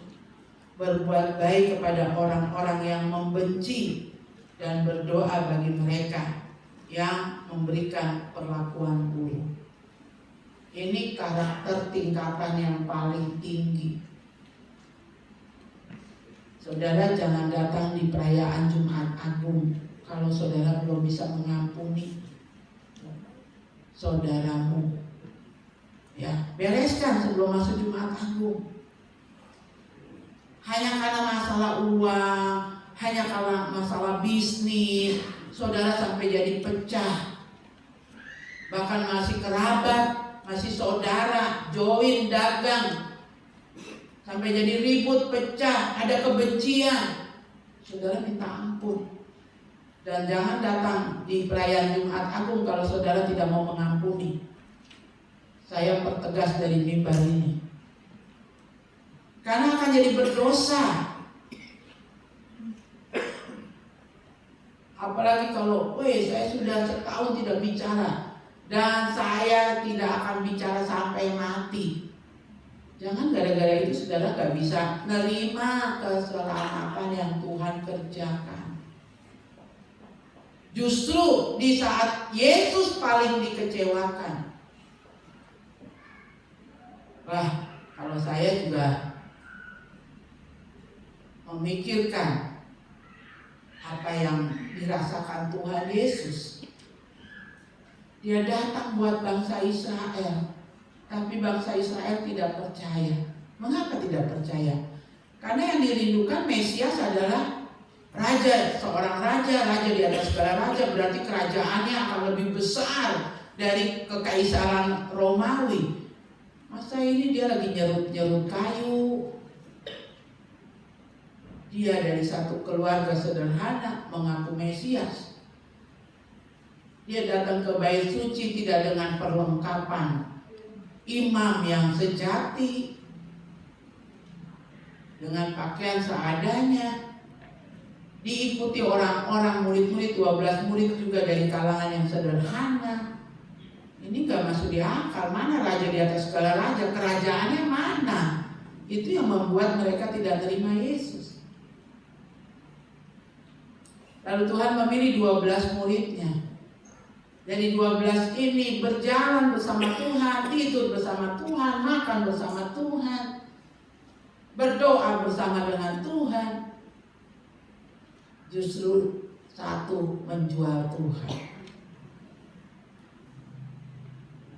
berbuat baik kepada orang-orang yang membenci, dan berdoa bagi mereka yang memberikan perlakuan buruk. Ini karakter tingkatan yang paling tinggi. Saudara jangan datang di perayaan Jumat Agung kalau saudara belum bisa mengampuni. saudaramu. Ya, bereskan sebelum masuk Jumat Agung. Hanya karena masalah uang, hanya karena masalah bisnis, saudara sampai jadi pecah. Bahkan masih kerabat, masih saudara, join dagang, sampai jadi ribut, pecah, ada kebencian. Saudara minta ampun. Dan jangan datang di perayaan Jumat Agung kalau saudara tidak mau mengampuni. Saya pertegas dari mimbar ini. Karena akan jadi berdosa. Apalagi kalau, saya sudah setahun tidak bicara dan saya tidak akan bicara sampai mati. Jangan gara-gara itu saudara gak bisa nerima keselamatan yang Tuhan kerjakan. Justru di saat Yesus paling dikecewakan. Wah, kalau saya juga memikirkan apa yang dirasakan Tuhan Yesus. Dia datang buat bangsa Israel, tapi bangsa Israel tidak percaya. Mengapa tidak percaya? Karena yang dirindukan Mesias adalah raja, seorang raja di atas segala raja, berarti kerajaannya akan lebih besar dari kekaisaran Romawi. Masa ini dia lagi nyerut-nyerut kayu. Dia dari satu keluarga sederhana mengaku Mesias. Dia datang ke bait suci tidak dengan perlengkapan imam yang sejati, dengan pakaian seadanya. Diikuti orang-orang murid-murid, 12 murid juga dari kalangan yang sederhana. Ini gak masuk di akal. Mana raja di atas segala raja? Kerajaannya mana? Itu yang membuat mereka tidak terima Yesus. Lalu Tuhan memilih 12 muridnya. Dari 12 ini berjalan bersama Tuhan, tidur bersama Tuhan, makan bersama Tuhan, berdoa bersama dengan Tuhan. Justru satu menjual Tuhan.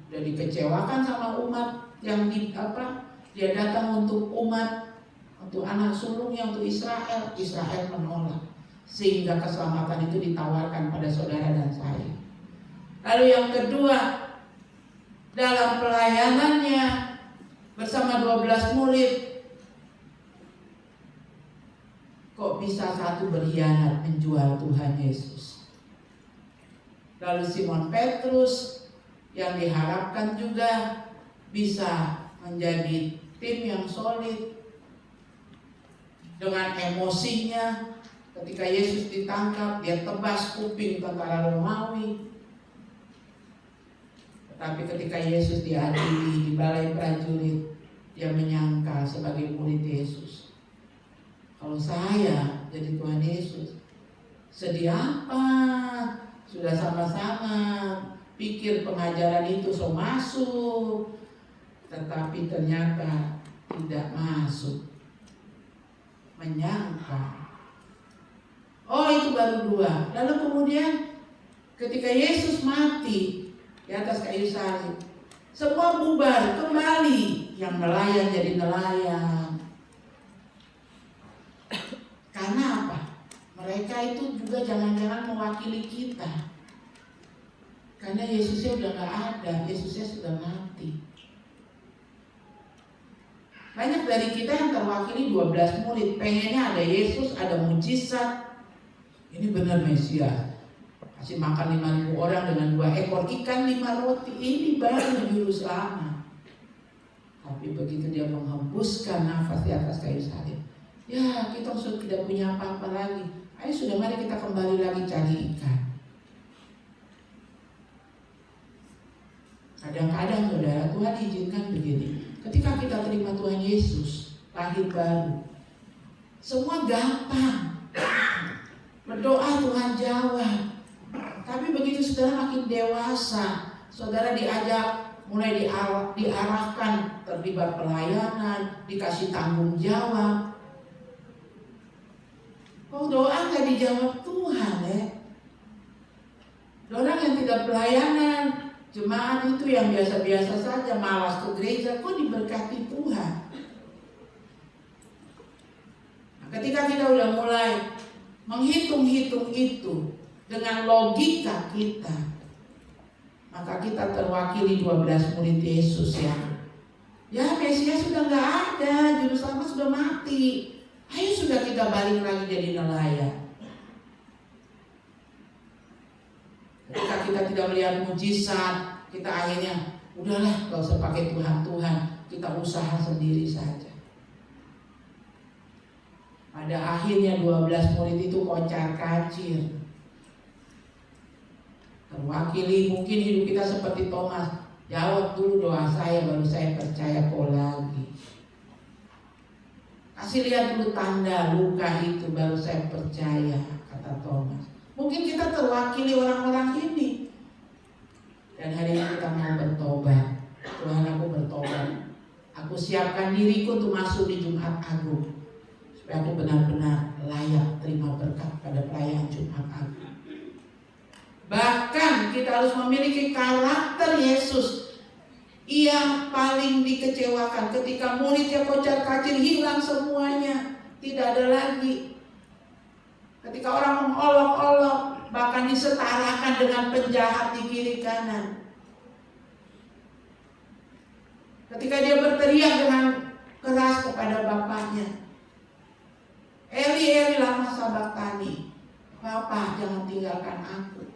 Udah dikecewakan sama umat yang dia datang untuk umat, untuk anak sulungnya, untuk Israel. Israel menolak, sehingga keselamatan itu ditawarkan pada saudara dan saya. Lalu yang kedua, dalam pelayanannya bersama 12 murid, kok bisa satu berkhianat menjual Tuhan Yesus. Lalu Simon Petrus yang diharapkan juga bisa menjadi tim yang solid, dengan emosinya ketika Yesus ditangkap, dia tebas kuping tentara Romawi. Tetapi ketika Yesus diadili di balai prajurit, dia menyangkal sebagai murid Yesus. Kalau saya jadi Tuhan Yesus, sedih apa? Sudah sama-sama pikir pengajaran itu so masuk, tetapi ternyata tidak masuk. Menyangka. Oh, itu baru 2. Lalu kemudian ketika Yesus mati di atas kayu salib, semua bubar kembali. Yang nelayan jadi nelayan. Karena apa? Mereka itu juga jangan-jangan mewakili kita. Karena Yesusnya udah gak ada, Yesusnya sudah mati. Banyak dari kita yang terwakili 12 murid, pengennya ada Yesus, ada mujizat. Ini benar Mesias. Kasih makan 5.000 orang dengan 2 ekor ikan, 5 roti. Ini baru juru selamat. Tapi begitu dia menghembuskan nafas di atas kayu salib, ya kita sudah tidak punya apa-apa lagi. Ayo sudah, mari kita kembali lagi cari ikan. Kadang-kadang saudara, Tuhan izinkan begini. Ketika kita terima Tuhan Yesus, lahir baru, semua gampang. Berdoa Tuhan jawab. Tapi begitu saudara makin dewasa, saudara diajak, mulai diarahkan terlibat pelayanan, dikasih tanggung jawab. Kok doa gak dijawab Tuhan ya? Orang yang tidak pelayanan, Jemaat itu yang biasa-biasa saja, malas ke gereja, kok diberkati Tuhan. Nah, ketika kita udah mulai menghitung-hitung itu dengan logika kita, maka kita terwakili 12 murid Yesus ya Mesias sudah nggak ada, juru selamat sudah mati. Ayo sudah kita balik lagi jadi nelayan. Ketika kita tidak melihat mujizat, kita akhirnya udahlah gak usah pakai Tuhan, kita usaha sendiri saja. Pada akhirnya 12 murid itu kocar-kacir. Terwakili, mungkin hidup kita seperti Thomas. Jawab dulu doa saya, baru saya percaya kau lagi. Kasih lihat dulu tanda luka itu, baru saya percaya, kata Thomas. Mungkin kita terwakili orang-orang ini. Dan hari ini kita mau bertobat. Tuhan, aku bertobat. Aku siapkan diriku untuk masuk di Jumat Agung, supaya aku benar-benar layak terima berkat pada perayaan Jumat Agung. Bahkan kita harus memiliki karakter Yesus. Ia paling dikecewakan ketika muridnya kocar-kacir, hilang semuanya, tidak ada lagi. Ketika orang mengolok-olok, bahkan disetarakan dengan penjahat di kiri kanan. Ketika dia berteriak dengan keras kepada bapaknya, Eli, Eli lama sabachthani, Bapak jangan tinggalkan aku.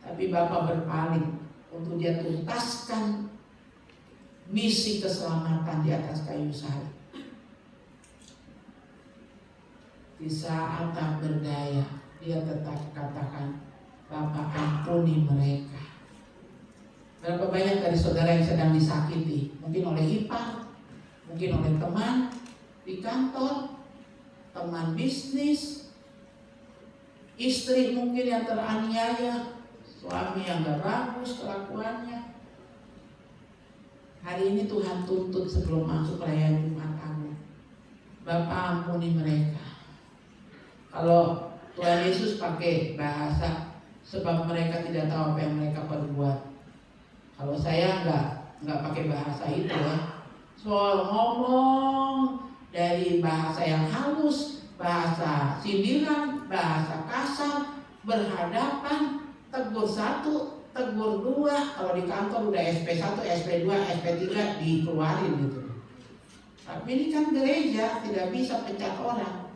Tapi Bapak berpaling untuk dia tuntaskan misi keselamatan di atas kayu salib. Di saat tak berdaya, dia tetap katakan, Bapak ampuni mereka. Berapa banyak dari saudara yang sedang disakiti, mungkin oleh ipar, mungkin oleh teman di kantor, teman bisnis, istri mungkin yang teraniaya, suami yang gak bagus kelakuannya. Hari ini Tuhan tuntut sebelum masuk perayaan Jumat Agung, Bapak ampuni mereka. Kalau Tuhan Yesus pakai bahasa, sebab mereka tidak tahu apa yang mereka perbuat. Kalau saya nggak pakai bahasa itu ya. Soal ngomong dari bahasa yang halus, bahasa sindiran, bahasa kasar, berhadapan, tegur satu, tegur dua. Kalau di kantor udah SP1, SP2, SP3 dikeluarin gitu. Tapi ini kan gereja, tidak bisa pecat orang.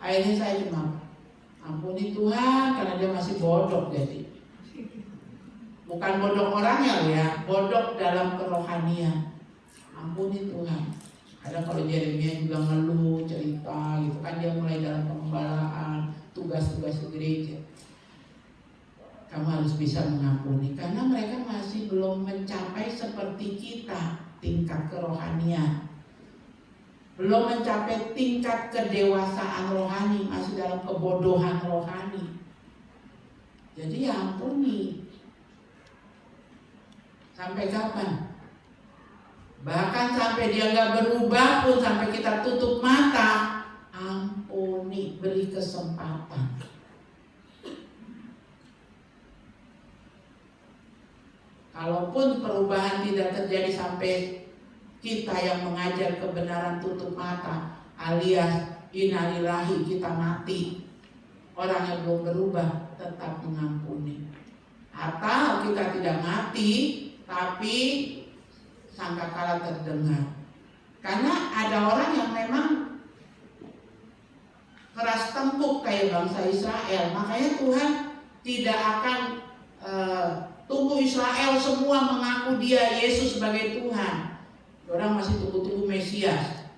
Akhirnya saya cuma ampuni Tuhan karena dia masih bodoh jadi. Bukan bodoh orangnya ya, bodoh dalam kerohanian. Ampuni Tuhan. Ada kalau Yeremia juga ngeluh, cerita gitu kan, dia mulai dalam pengembalaan, tugas-tugas gereja. Kamu harus bisa mengampuni karena mereka masih belum mencapai seperti kita tingkat kerohanian. Belum mencapai tingkat kedewasaan rohani, masih dalam kebodohan rohani. Jadi ya ampuni. Sampai kapan? Bahkan sampai dia gak berubah pun, sampai kita tutup mata, ampuni, beri kesempatan. Kalaupun perubahan tidak terjadi sampai kita yang mengajar kebenaran tutup mata, alias innalillahi, kita mati. Orang yang belum berubah tetap mengampuni. Atau kita tidak mati, tapi sangkakala terdengar. Karena ada orang yang memang keras tempuk kayak bangsa Israel. Makanya Tuhan tidak akan tunggu Israel semua mengaku dia Yesus sebagai Tuhan. Orang masih tunggu-tunggu Mesias.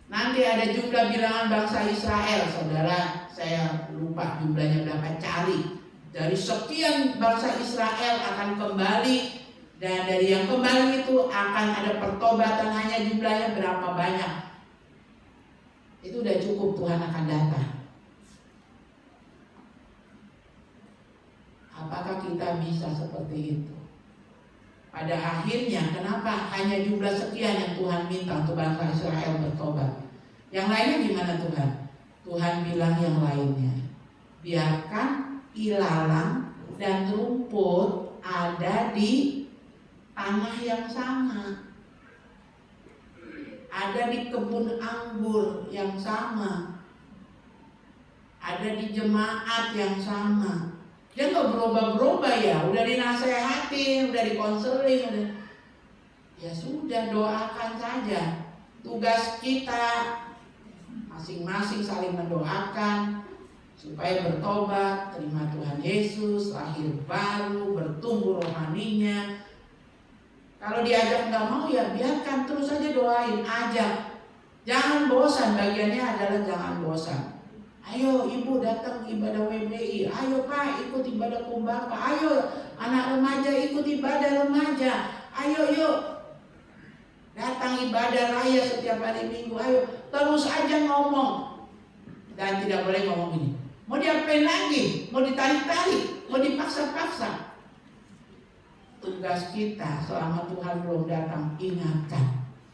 Nanti ada jumlah bilangan bangsa Israel, saudara. Saya lupa jumlahnya berapa, cari. Dari sekian bangsa Israel akan kembali, dan dari yang kembali itu akan ada pertobatan, hanya jumlahnya berapa banyak. Itu udah cukup, Tuhan akan datang. Apakah kita bisa seperti itu? Pada akhirnya, kenapa hanya jumlah sekian yang Tuhan minta untuk bangsa Israel bertobat? Yang lainnya gimana Tuhan? Tuhan bilang yang lainnya, biarkan ilalang dan rumput ada di tanah yang sama, ada di kebun anggur yang sama, ada di jemaat yang sama. Dia nggak berubah-berubah ya, udah dinasehatin, udah dikonseling, udah. Ya sudah, doakan saja. Tugas kita masing-masing saling mendoakan supaya bertobat, terima Tuhan Yesus, lahir baru, bertumbuh rohaninya. Kalau diajak nggak mau ya biarkan, terus saja doain, ajak. Jangan bosan, bagiannya adalah jangan bosan. Ayo ibu datang ibadah WBI, ayo pak ikut ibadah kumbapa, ayo anak remaja ikut ibadah remaja, ayo yuk datang ibadah raya setiap hari Minggu, ayo. Terus aja ngomong. Dan tidak boleh ngomong ini, mau diapain lagi, mau ditarik-tarik, mau dipaksa-paksa. Tugas kita selama Tuhan belum datang,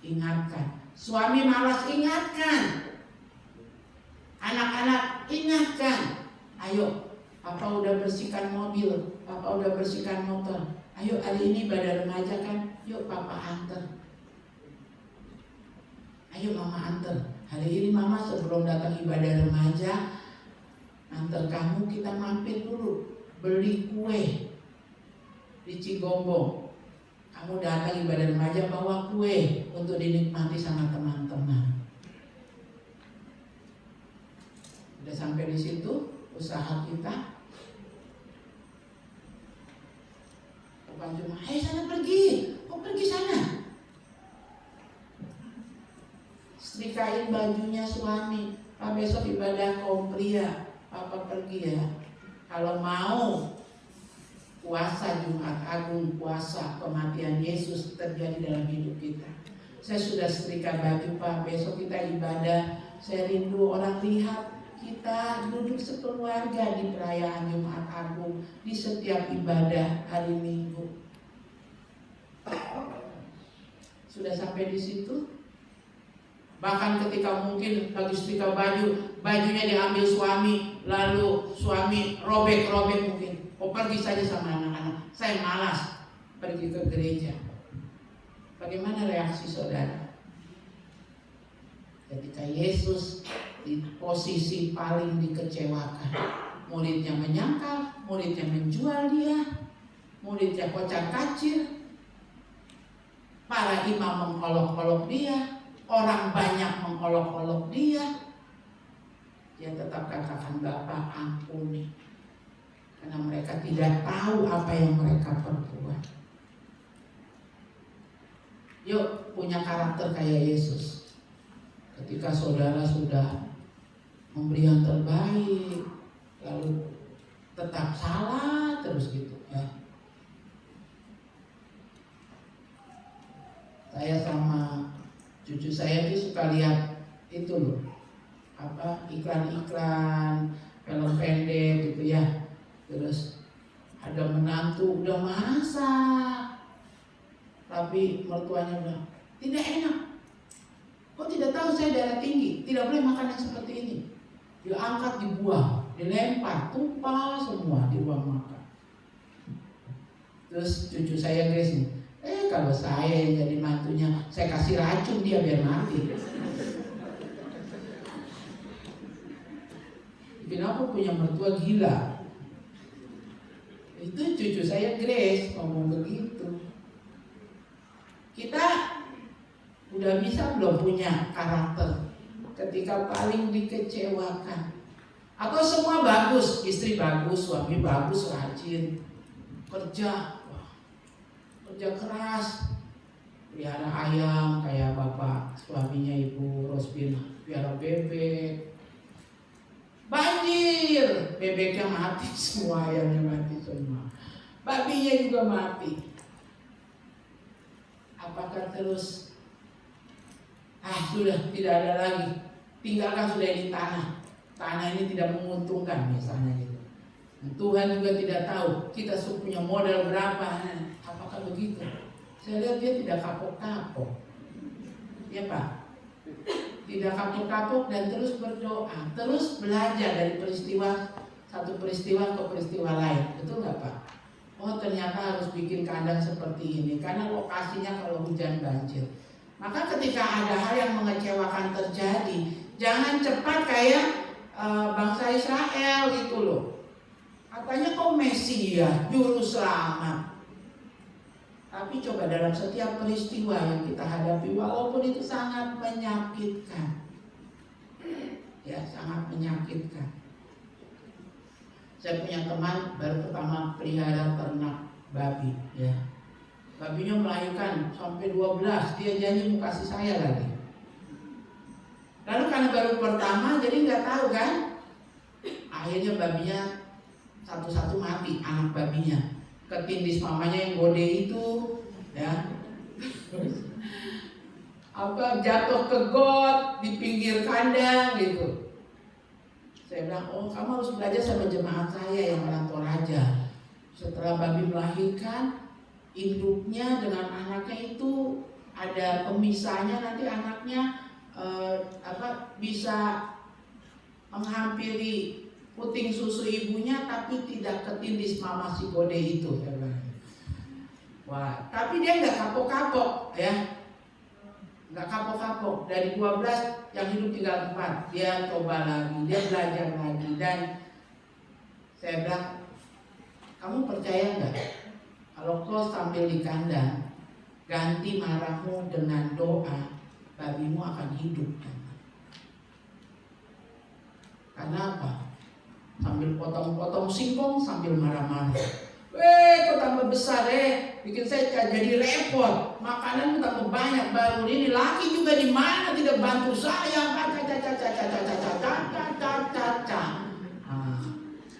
ingatkan. Suami malas, ingatkan. Anak-anak, ingatkan. Ayo, papa udah bersihkan mobil, papa udah bersihkan motor. Ayo hari ini ibadah remaja kan, yuk papa antar. Ayo mama antar. Hari ini mama sebelum datang ibadah remaja, antar kamu, kita mampir dulu beli kue di Cigombong. Kamu datang ibadah remaja bawa kue untuk dinikmati sama teman-teman. Udah sampai di situ usaha kita. Bukan cuma, ayo sana pergi, kok pergi sana? Setrikain bajunya suami, Pak besok ibadah kaum pria, Papa pergi ya. Kalau mau puasa Jumat Agung, puasa kematian Yesus terjadi dalam hidup kita. Saya sudah setrika baju Pak, besok kita ibadah. Saya rindu orang lihat kita duduk sekeluarga di perayaan Jumat Agung, di setiap ibadah hari Minggu. Sudah sampai di situ. Bahkan ketika mungkin lagi setrika baju, bajunya diambil suami, lalu suami robek-robek mungkin. Oh pergi saja sama anak-anak, saya malas pergi ke gereja. Bagaimana reaksi saudara? Ketika Yesus di posisi paling dikecewakan, muridnya menyangkal, muridnya menjual dia, muridnya kocar-kacir, para imam mengolok-olok dia, orang banyak mengolok-olok dia. Dia tetap katakan, Bapa ampuni, karena mereka tidak tahu apa yang mereka perbuat. Yuk punya karakter kayak Yesus. Ketika saudara sudah memberi yang terbaik, lalu tetap salah terus gitu ya. Saya sama cucu saya tuh suka lihat itu loh, apa iklan-iklan film pendek gitu ya. Terus ada menantu udah masak, tapi mertuanya bilang tidak enak. Kok tidak tahu saya darah tinggi, tidak boleh makan yang seperti ini. Diangkat, dibuang, dilempar, tumpah semua, dibuang makan. Terus cucu saya guys nih, kalau saya yang jadi mantunya, saya kasih racun dia biar mati. Kenapa punya mertua gila? Itu cucu saya Grace ngomong begitu. Kita udah bisa belum punya karakter ketika paling dikecewakan? Atau semua bagus, istri bagus, suami bagus, rajin, kerja keras, pelihara ayam kayak bapak suaminya Ibu Rosbina, pelihara bebek, banjir, bebeknya mati semua, ayamnya mati semua, babinya juga mati. Apakah terus sudah tidak ada lagi, tinggalkan sudah ini tanah ini tidak menguntungkan misalnya gitu. Tuhan juga tidak tahu kita punya modal berapa. Apakah begitu? Saya lihat dia tidak kapok-kapok, ya Pak, tidak kapok-kapok dan terus berdoa, terus belajar dari peristiwa satu peristiwa ke peristiwa lain, betul nggak Pak? Oh ternyata harus bikin kandang seperti ini karena lokasinya kalau hujan banjir. Maka ketika ada hal yang mengecewakan terjadi, jangan cepat kayak bangsa Israel gitu loh. Katanya kau Mesia, juru selamat. Tapi coba dalam setiap peristiwa yang kita hadapi, walaupun itu sangat menyakitkan, ya sangat menyakitkan. Saya punya teman baru pertama pelihara ternak babi, ya. Babinya melahirkan sampai 12, dia janji mau kasih saya lagi. Lalu karena baru pertama, jadi nggak tahu kan, akhirnya babinya satu-satu mati, anak babinya. Ketindis mamanya yang gode itu, ya, jatuh ke got di pinggir kandang gitu. Saya bilang, oh kamu harus belajar sama jemaat saya yang orang Toraja. Setelah babi melahirkan, induknya dengan anaknya itu ada pemisahnya, nanti anaknya bisa menghampiri puting susu ibunya tapi tidak ketindis mama si gode itu. Wah, tapi dia nggak kapok-kapok ya, nggak kapok-kapok. Dari 12 yang hidup tinggal 4, dia coba lagi, dia belajar lagi. Dan saya bilang, kamu percaya nggak kalau kau sambil di kandang ganti marahmu dengan doa, babimu akan hidup. Karena apa? Sambil potong-potong singkong sambil marah-marah. Kok tambah besar bikin saya jadi repot. Makanan tambah banyak, baru ini laki juga di mana tidak bantu saya.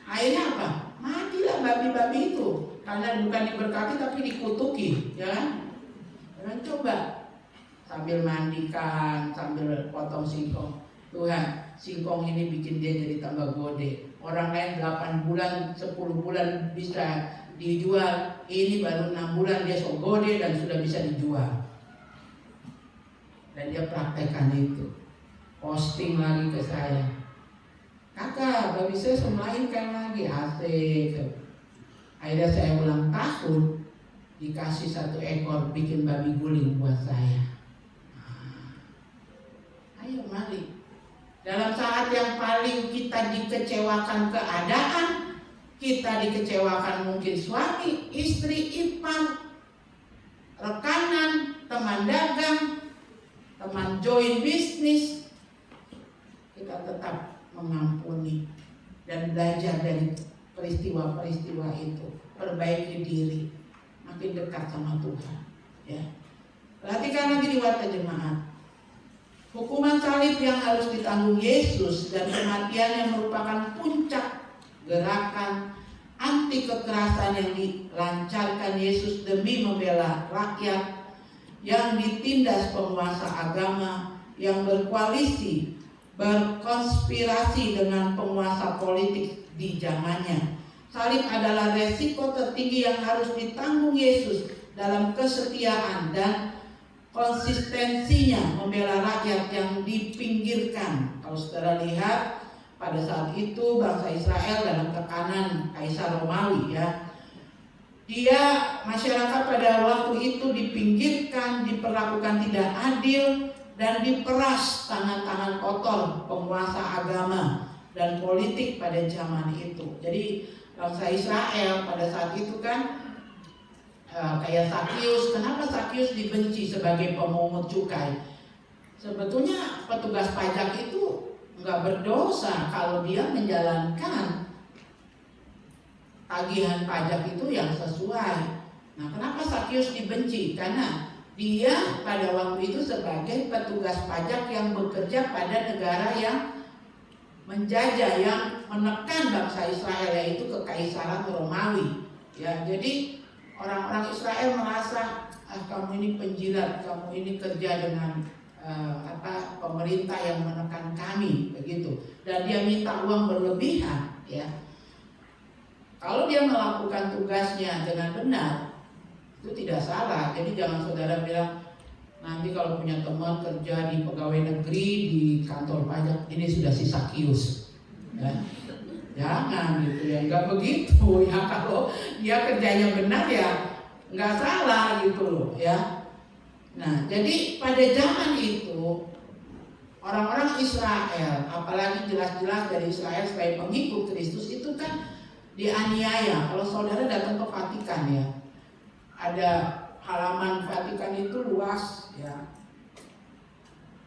Akhirnya apa? Matilah babi-babi itu. Karena bukan diberkati tapi dikutuki, ya kan? Jangan coba sambil mandikan, sambil potong singkong. Tuhan, singkong ini bikin dia jadi tambah gede. Orang lain 8 bulan, 10 bulan bisa dijual. Ini baru 6 bulan dia so gede dan sudah bisa dijual. Dan dia praktekkan itu. Posting lagi ke saya. Kakak, babi saya melahirkan lagi, asik. Akhirnya saya ulang tahun, dikasih 1 ekor bikin babi guling buat saya. Ayo mari. Dalam saat yang paling kita dikecewakan keadaan, kita dikecewakan mungkin suami, istri, ipar, rekanan, teman dagang, teman join bisnis, kita tetap mengampuni dan belajar dari peristiwa-peristiwa itu, perbaiki diri, makin dekat sama Tuhan. Ya, perhatikan lagi di warta jemaat. Hukuman salib yang harus ditanggung Yesus dan kematian yang merupakan puncak gerakan anti kekerasan yang dilancarkan Yesus demi membela rakyat yang ditindas penguasa agama yang berkoalisi, berkonspirasi dengan penguasa politik di zamannya. Salib adalah resiko tertinggi yang harus ditanggung Yesus dalam kesetiaan dan konsistensinya membela rakyat yang dipinggirkan. Kalau saudara lihat pada saat itu bangsa Israel dalam tekanan Kaisar Romawi, ya, dia masyarakat pada waktu itu dipinggirkan, diperlakukan tidak adil dan diperas tangan-tangan kotor penguasa agama dan politik pada zaman itu. Jadi bangsa Israel pada saat itu kan kayak Sakius. Kenapa Sakius dibenci sebagai pemungut cukai? Sebetulnya petugas pajak itu nggak berdosa kalau dia menjalankan tagihan pajak itu yang sesuai. Nah, kenapa Sakius dibenci? Karena dia pada waktu itu sebagai petugas pajak yang bekerja pada negara yang menjajah, yang menekan bangsa Israel, yaitu kekaisaran Romawi. Ya, jadi orang-orang Israel merasa, kamu ini penjilat, kamu ini kerja dengan pemerintah yang menekan kami, begitu. Dan dia minta uang berlebihan, ya. Kalau dia melakukan tugasnya dengan benar, itu tidak salah. Jadi jangan saudara bilang, nanti kalau punya teman kerja di pegawai negeri, di kantor pajak, ini sudah si Sakius, ya. Jangan gitu ya, nggak begitu ya. Kalau dia kerjanya benar ya nggak salah gitu loh ya. Nah, jadi pada zaman itu orang-orang Israel, apalagi jelas-jelas dari Israel sebagai pengikut Kristus itu kan dianiaya. Kalau saudara datang ke Vatikan ya, ada halaman Vatikan itu luas ya.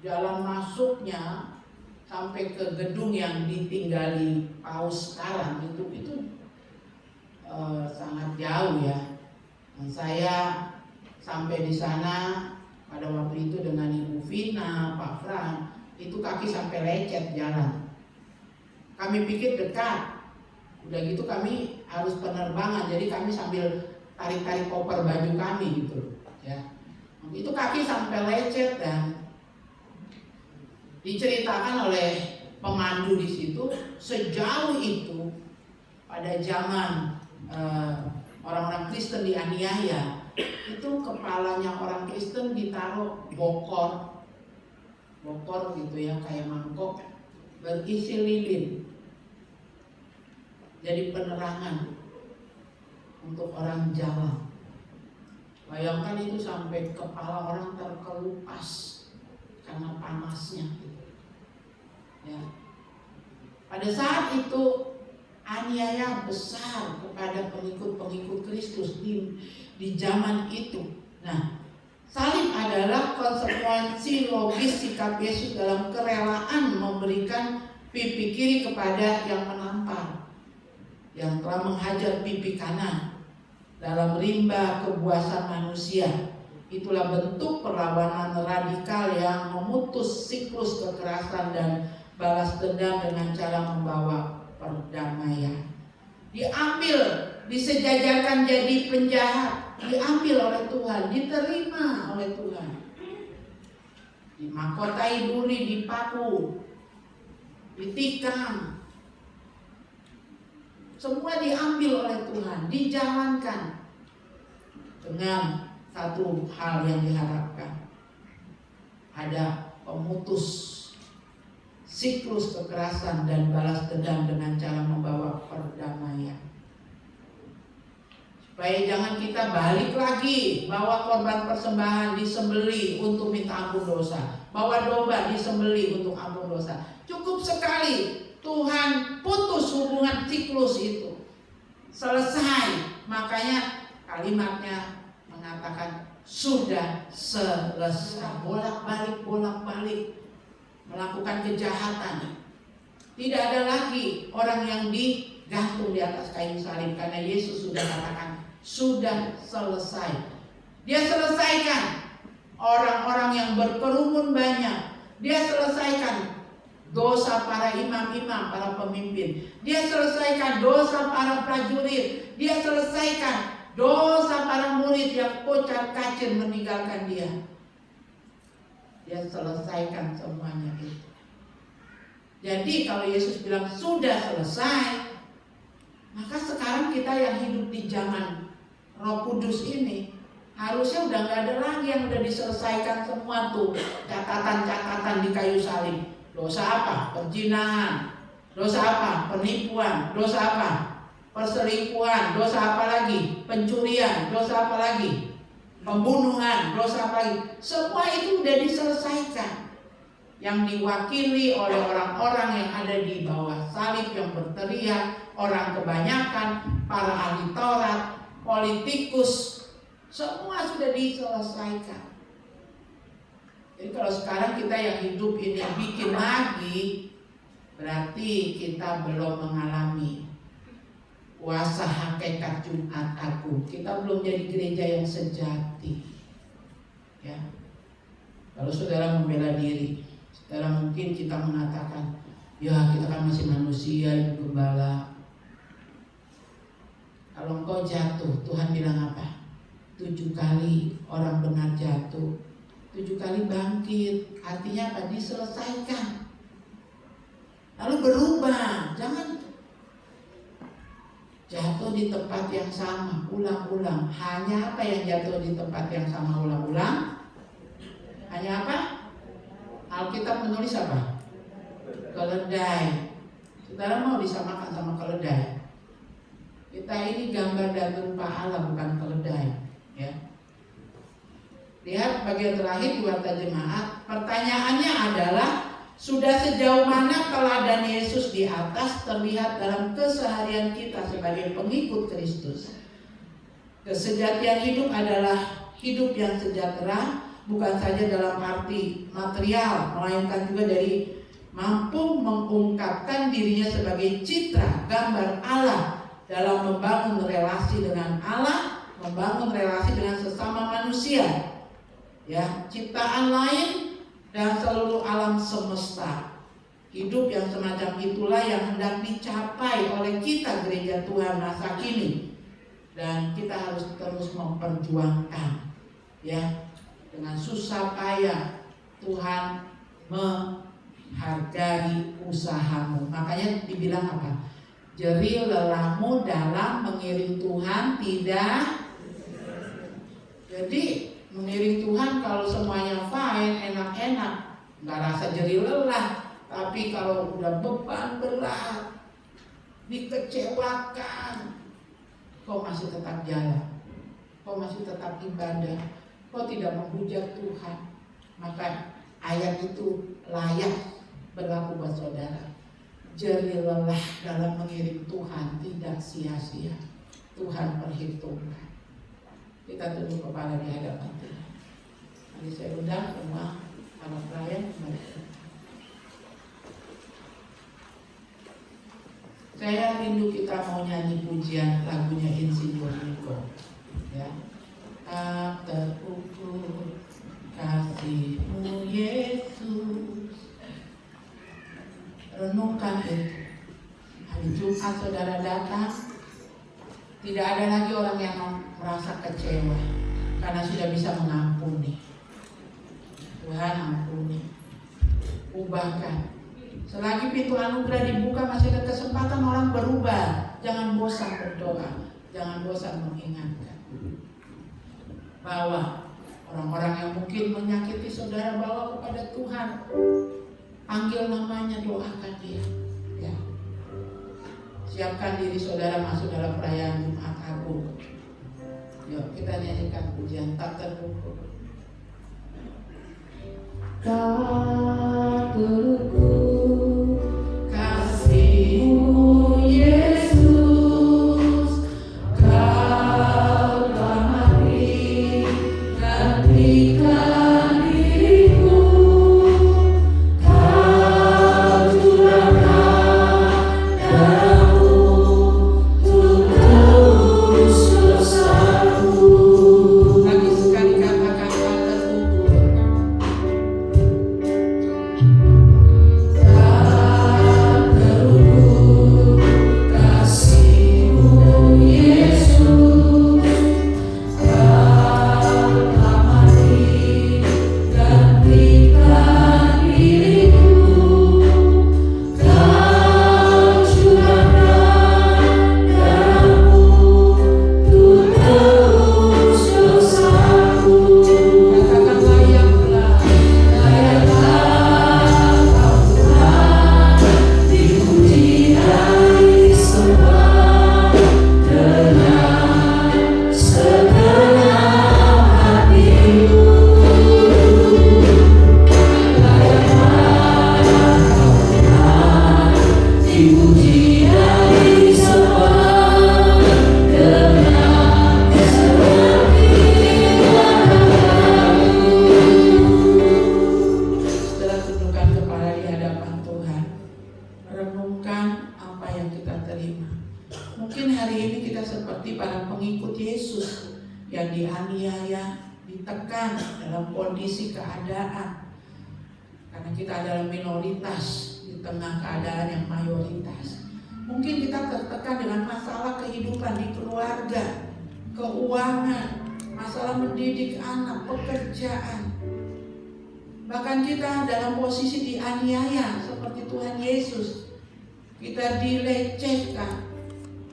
Jalan masuknya sampai ke gedung yang ditinggali Paus sekarang itu sangat jauh ya. Dan saya sampai di sana pada waktu itu dengan Ibu Vina, Pak Fran, itu kaki sampai lecet jalan. Kami pikir dekat, udah gitu kami harus penerbangan, jadi kami sambil tarik-tarik koper baju kami gitu ya. Itu kaki sampai lecet dan diceritakan oleh pemandu di situ sejauh itu pada zaman orang-orang Kristen dianiaya, itu kepalanya orang Kristen ditaruh bokor gitu ya, kayak mangkok berisi lilin, jadi penerangan untuk orang Jawa. Bayangkan itu sampai kepala orang terkelupas karena panasnya ya. Pada saat itu aniaya besar kepada pengikut-pengikut Kristus di zaman itu. Nah, salib adalah konsekuensi logis sikap Yesus dalam kerelaan memberikan pipi kiri kepada yang menampar, yang telah menghajar pipi kanan dalam rimba kebuasan manusia. Itulah bentuk perlawanan radikal yang memutus siklus kekerasan dan balas dendam dengan cara membawa perdamaian. Diambil, disejajarkan jadi penjahat, diambil oleh Tuhan, diterima oleh Tuhan. Dimahkotai duri, dipaku, ditikam. Semua diambil oleh Tuhan, dijalankan dengan satu hal yang diharapkan. Ada pemutus siklus kekerasan dan balas dendam dengan cara membawa perdamaian. Supaya jangan kita balik lagi bawa korban persembahan disembeli untuk minta ampun dosa, bawa domba disembeli untuk ampun dosa. Cukup sekali Tuhan putus hubungan siklus itu, selesai. Makanya kalimatnya mengatakan sudah selesai. Bolak-balik melakukan kejahatan. Tidak ada lagi orang yang digantung di atas kayu salib, karena Yesus sudah katakan sudah selesai. Dia selesaikan orang-orang yang berkerumun banyak. Dia selesaikan dosa para imam-imam, para pemimpin. Dia selesaikan dosa para prajurit. Dia selesaikan dosa para murid yang kocar-kacir meninggalkan dia. Dia selesaikan semuanya itu. Jadi kalau Yesus bilang sudah selesai, maka sekarang kita yang hidup di zaman Roh Kudus ini harusnya udah nggak ada lagi yang udah diselesaikan semua tuh catatan-catatan di kayu salib. Dosa apa? Perzinahan. Dosa apa? Penipuan. Dosa apa? Perselingkuhan. Dosa apa lagi? Pencurian. Dosa apa lagi? Pembunuhan. Dosa apa lagi? Semua itu udah diselesaikan. Yang diwakili oleh orang-orang yang ada di bawah salib yang berteriak, orang kebanyakan, para ahli Taurat, politikus, semua sudah diselesaikan. Jadi kalau sekarang kita yang hidup ini bikin lagi, berarti kita belum mengalami kuasa hakikat Jumat Agung. Kita belum jadi gereja yang sejati. Ya. Kalau saudara membela diri, saudara mungkin kita mengatakan, ya kita kan masih manusia, Ibu Gembala. Kalau engkau jatuh, Tuhan bilang apa? 7 kali orang benar jatuh, 7 kali bangkit. Artinya apa? Diselesaikan. Lalu berubah. Jangan jatuh di tempat yang sama ulang-ulang. Hanya apa yang jatuh di tempat yang sama ulang-ulang? Hanya apa? Alkitab menulis apa? Keledai. Saudara mau disamakan sama keledai? Kita ini gambar dan rupa Allah, bukan keledai, ya. Lihat bagian terakhir di Warta Jemaat. Pertanyaannya adalah, sudah sejauh mana teladan Yesus di atas terlihat dalam keseharian kita sebagai pengikut Kristus? Kesejatian hidup adalah hidup yang sejahtera, bukan saja dalam arti material, melainkan juga dari mampu mengungkapkan dirinya sebagai citra gambar Allah dalam membangun relasi dengan Allah, membangun relasi dengan sesama manusia, ya, ciptaan lain dan seluruh alam semesta. Hidup yang semacam itulah yang hendak dicapai oleh kita gereja Tuhan masa kini, dan kita harus terus memperjuangkan, ya, dengan susah payah. Tuhan menghargai usahamu. Makanya dibilang apa? Jerih lelahmu dalam mengiring Tuhan tidak. Jadi mengiring Tuhan kalau semuanya fine, enak-enak, nggak rasa jerih lelah. Tapi kalau udah beban berat, dikecewakan, kok masih tetap jalan, kok masih tetap ibadah, kok tidak menghujat Tuhan, maka ayat itu layak berlaku buat saudara. Jerih lelah dalam mengiring Tuhan tidak sia-sia. Tuhan perhitungkan. Kita tunduk kepala di hadapan Tuhan. Mari saya undang semua para pelayan kembali. Saya rindu kita mau nyanyi pujian lagunya Insinyur Niko, ya. Tak terukur kasih-Mu Yesus. Renungkan itu. Hari Jumat saudara datang, tidak ada lagi orang yang merasa kecewa karena sudah bisa mengampuni. Tuhan ampuni, ubahkan. Selagi pintu anugerah dibuka, masih ada kesempatan orang berubah. Jangan bosan berdoa, jangan bosan mengingatkan. Bawa orang-orang yang mungkin menyakiti saudara, bawa kepada Tuhan. Panggil namanya, doakan dia, ya. Siapkan diri saudara masuk dalam perayaan Jumat Agung. Yuk kita nyanyikan pujian tak terukur. Tak terukur kasih-Mu Yesus, Kau telah mati gantikan diriku. Kau curahkan darah-Mu untuk tebus dosaku. Lagi sekali katakan tak terukur. Kondisi keadaan, karena kita adalah minoritas di tengah keadaan yang mayoritas. Mungkin kita tertekan dengan masalah kehidupan di keluarga, keuangan, masalah mendidik anak, pekerjaan. Bahkan kita dalam posisi dianiaya seperti Tuhan Yesus. Kita dilecehkan,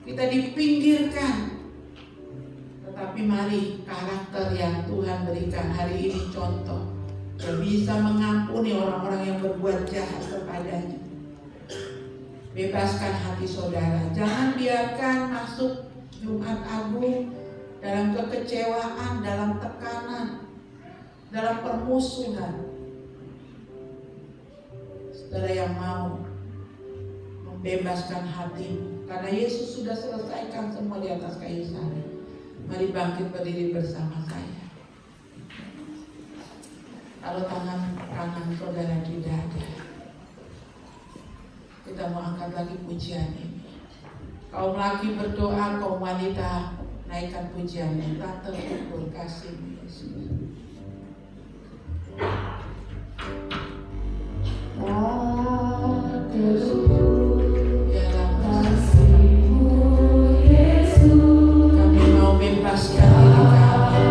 kita dipinggirkan. Tapi mari karakter yang Tuhan berikan hari ini contoh, yang bisa mengampuni orang-orang yang berbuat jahat kepadanya. Bebaskan hati saudara. Jangan biarkan masuk Jumat Agung dalam kekecewaan, dalam tekanan, dalam permusuhan. Saudara yang mau membebaskan hatimu, karena Yesus sudah selesaikan semua di atas kayu salib. Mari bangkit berdiri bersama saya. Kalau tangan kanan saudara di dada, kita mau angkat lagi pujian ini. Kaum laki berdoa, kaum wanita naikkan pujiannya. Tante ukur kasih Yesus. Kami mau bebaskan diri kami.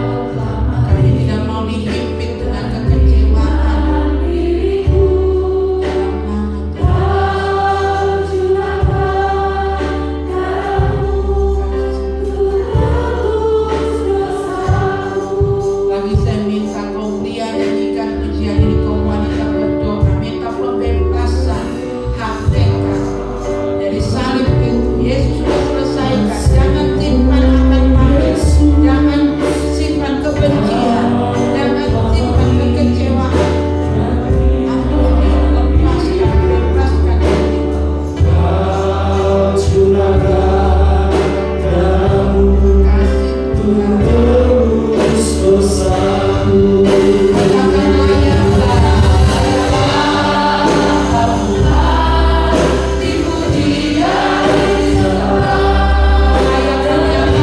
Kami tidak mau dihimpit dengan kekecewaan. Dalam nama Tuhan. Lagi saya minta kaum pria nyanyikan pujian ini, kaum wanita berdoa, minta pembebasan hak mereka dari salib itu. Yesus sudah selesaikan. Jangan simpan akan pahit, jangan simpan kebencian, jangan simpan kekecewaan. Ampuni, lepaskan, bebaskan hati. Kasih Tuhan. Katakan layaklah dipuji dan disembah, layak menyembah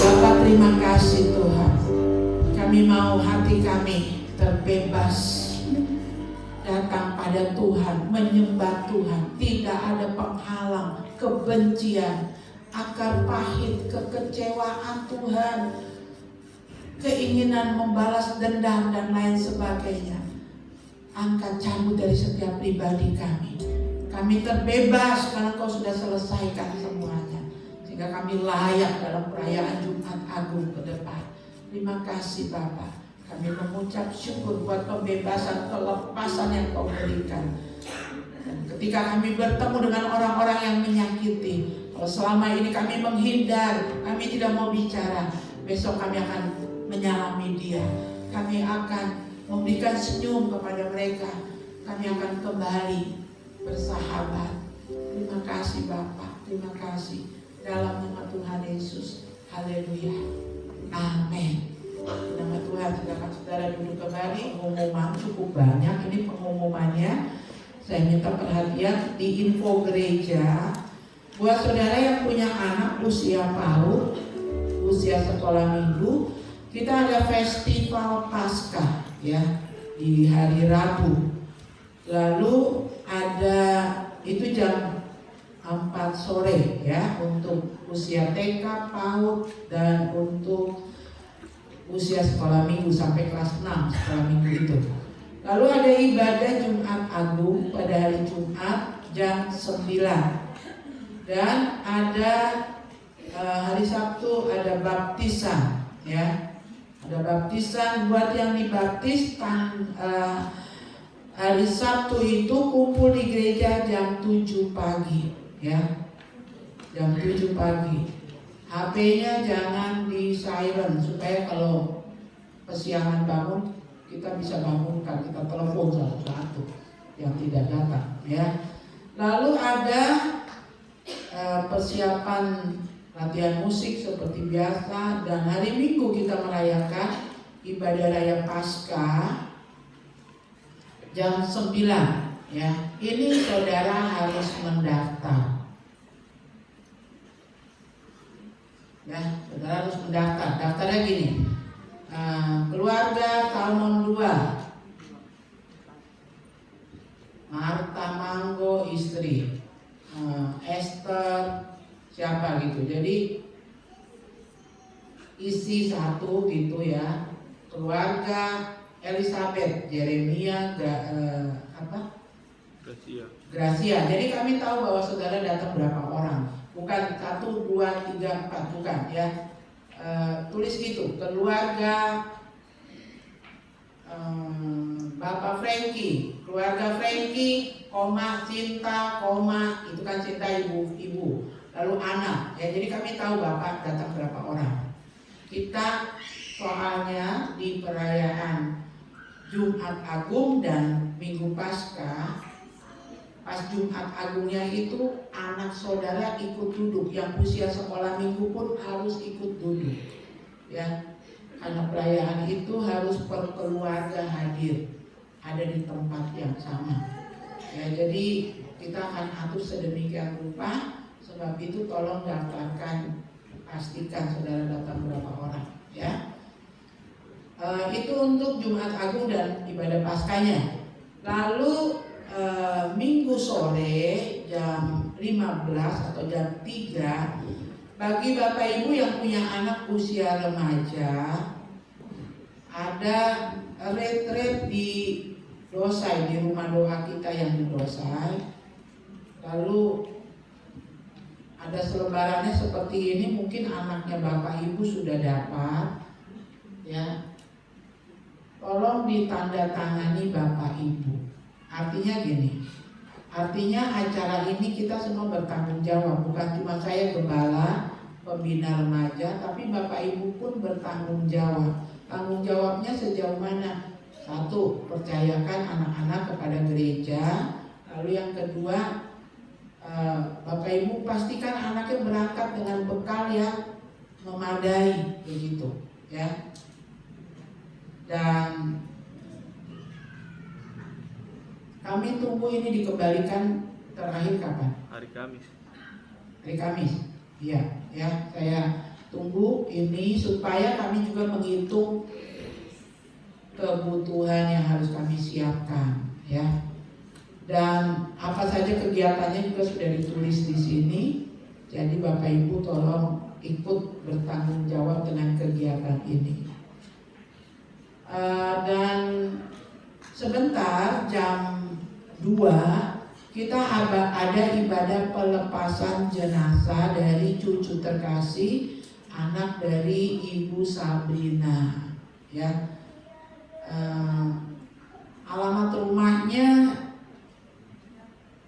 Bapak, terima kasih Tuhan. Kami mau hati kami terbebas datang pada Tuhan, menyembah Tuhan. Tidak ada penghalang, kebencian, akar pahit, kekecewaan Tuhan, keinginan membalas dendam dan lain sebagainya. Angkat cabut dari setiap pribadi kami. Kami terbebas karena Kau sudah selesaikan semuanya, sehingga kami layak dalam perayaan Jumat Agung ke depan. Terima kasih Bapak. Kami mengucap syukur buat pembebasan, kelepasan yang Kau berikan. Dan ketika kami bertemu dengan orang-orang yang menyakiti, kalau selama ini kami menghindar, kami tidak mau bicara, besok kami akan menyalami dia. Kami akan memberikan senyum kepada mereka. Kami akan kembali bersahabat. Terima kasih Bapak, terima kasih. Dalam nama Tuhan Yesus, haleluya, amin. Nama Tuhan, silakan saudara duduk kembali. Pengumuman cukup banyak, ini pengumumannya. Saya minta perhatian di info gereja. Buat saudara yang punya anak usia PAUD, usia sekolah minggu, kita ada festival Paskah ya di hari Rabu. Lalu ada itu jam 4 sore ya untuk usia TK, PAUD, dan untuk usia sekolah minggu sampai kelas 6 sekolah minggu itu. Lalu ada ibadah Jumat Agung pada hari Jumat jam 9. Dan ada hari Sabtu ada baptisan ya. Ada baptisan buat yang dibaptis hari Sabtu itu kumpul di gereja jam 7 pagi ya. Jam 7 pagi. HP-nya jangan di silent supaya kalau kesiangan bangun kita bisa bangunkan, kita telepon satu-satu yang tidak datang ya. Lalu ada persiapan latihan musik seperti biasa, dan hari Minggu kita merayakan ibadah raya Paskah jam 9 ya. Ini saudara harus mendaftar. Ya, saudara harus mendaftar. Daftarnya gini. Keluarga Salmon 2. Marta Manggo istri, Esther siapa gitu. Jadi isi 1 gitu ya. Keluarga Elizabeth, Jeremia, Gracia. Jadi kami tahu bahwa saudara datang berapa orang. Bukan 1, 2, 3, 4, bukan ya. Tulis gitu. Keluarga Bapak Frankie, keluarga Frankie, Cinta, itu kan Cinta ibu, lalu anak. Ya, jadi kami tahu Bapak datang berapa orang. Kita soalnya di perayaan Jumat Agung dan Minggu Paskah, pas Jumat Agungnya itu anak saudara ikut duduk, yang usia sekolah minggu pun harus ikut duduk. Ya, karena perayaan itu harus per keluarga hadir, ada di tempat yang sama. Ya, jadi kita akan atur sedemikian rupa. Sebab itu tolong daftarkan, pastikan saudara datang berapa orang ya. Itu untuk Jumat Agung dan ibadah Paskahnya. Lalu Minggu sore jam 15 atau jam 3, bagi Bapak Ibu yang punya anak usia remaja, ada retreat di Dosai, di rumah doa kita yang di Dosai. Lalu ada selebarannya seperti ini, mungkin anaknya Bapak Ibu sudah dapat ya. Tolong ditandatangani Bapak Ibu. Artinya gini, artinya acara ini kita semua bertanggung jawab. Bukan cuma saya gembala, pembina remaja, tapi Bapak Ibu pun bertanggung jawab. Tanggung jawabnya sejauh mana? 1, percayakan anak-anak kepada gereja. Lalu yang kedua, Bapak Ibu pastikan anaknya berangkat dengan bekal yang memadai, begitu ya. Dan kami tunggu ini dikembalikan terakhir kapan? Hari Kamis. Hari Kamis. Iya, ya. Saya tunggu ini supaya kami juga menghitung kebutuhan yang harus kami siapkan, ya. Dan apa saja kegiatannya juga sudah ditulis di sini. Jadi Bapak Ibu tolong ikut bertanggung jawab dengan kegiatan ini. Dan sebentar jam 2 kita ada ibadah pelepasan jenazah dari cucu terkasih anak dari Ibu Sabrina ya. Alamat rumahnya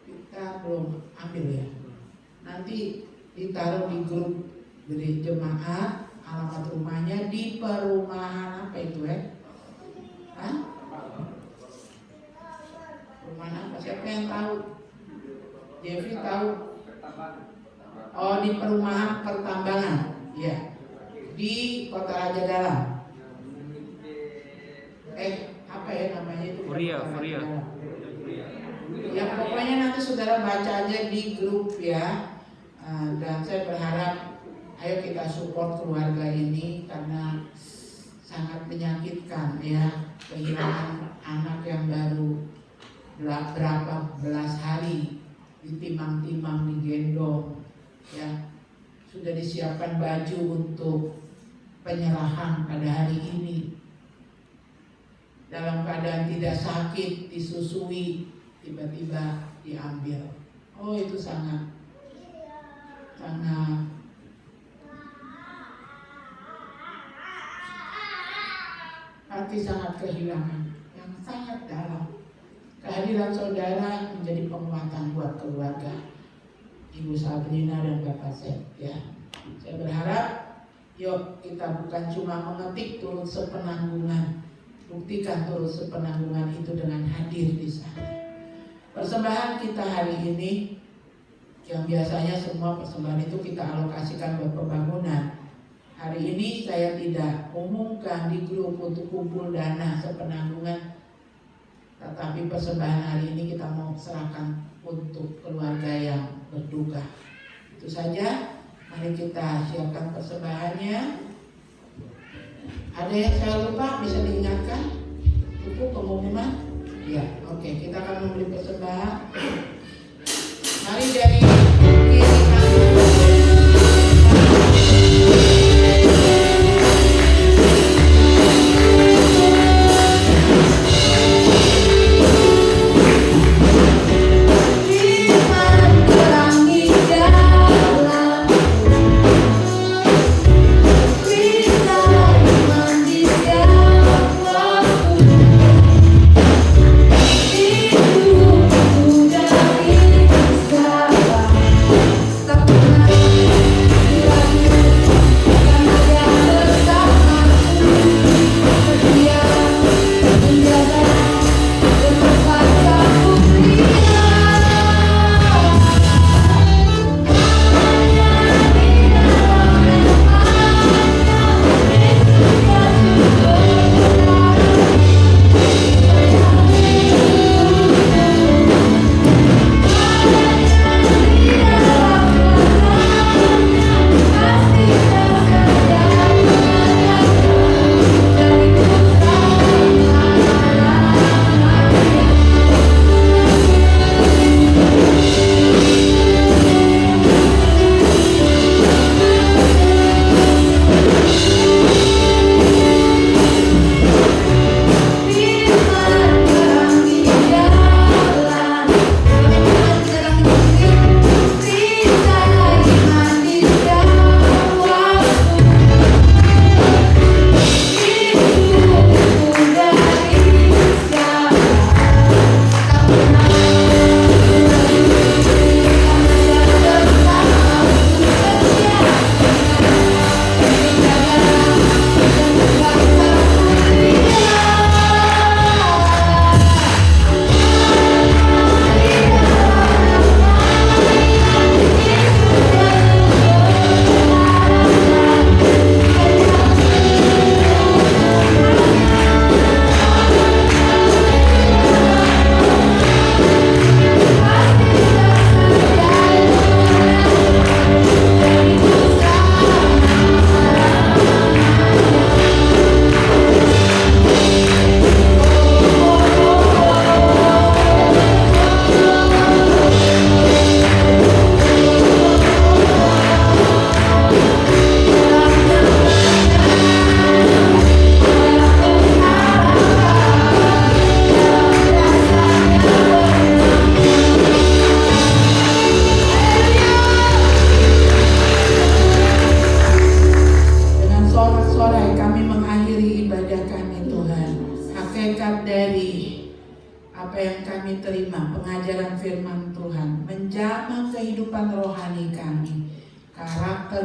kita belum ambil ya. Nanti ditaruh di grup dari jemaat. Alamat rumahnya di perumahan apa itu ya? Perumahan apa? Siapa yang tahu? Devi tahu? Oh, di perumahan pertambangan, ya, di Kota Raja Dalam. Apa ya namanya itu? Furia. Ya pokoknya nanti saudara baca aja di grup ya. Dan saya berharap ayo kita support keluarga ini karena sangat menyakitkan ya, kehilangan anak yang baru berapa belas hari ditimang-timang, digendong ya. Sudah disiapkan baju untuk penyerahan pada hari ini, dalam keadaan tidak sakit, disusui, tiba-tiba diambil. Oh, itu sangat hati sangat kehilangan yang sangat dalam. Kehadiran saudara menjadi penguatan buat keluarga Ibu Sabrina dan Bapak Seth ya. Saya berharap yuk kita bukan cuma mengetik turut sepenanggungan, buktikan turut sepenanggungan itu dengan hadir di sana. Persembahan kita hari ini yang biasanya semua persembahan itu kita alokasikan buat pembangunan. Hari ini saya tidak umumkan di grup untuk kumpul dana sepenanggungan, Tetapi persembahan hari ini kita mau serahkan untuk keluarga yang berduka. Itu saja. Mari kita siapkan persembahannya. Ada yang saya lupa bisa diingatkan? Cukup pengumuman? Ya, oke. Kita akan memberi persembahan. Mari dari kiri kanan.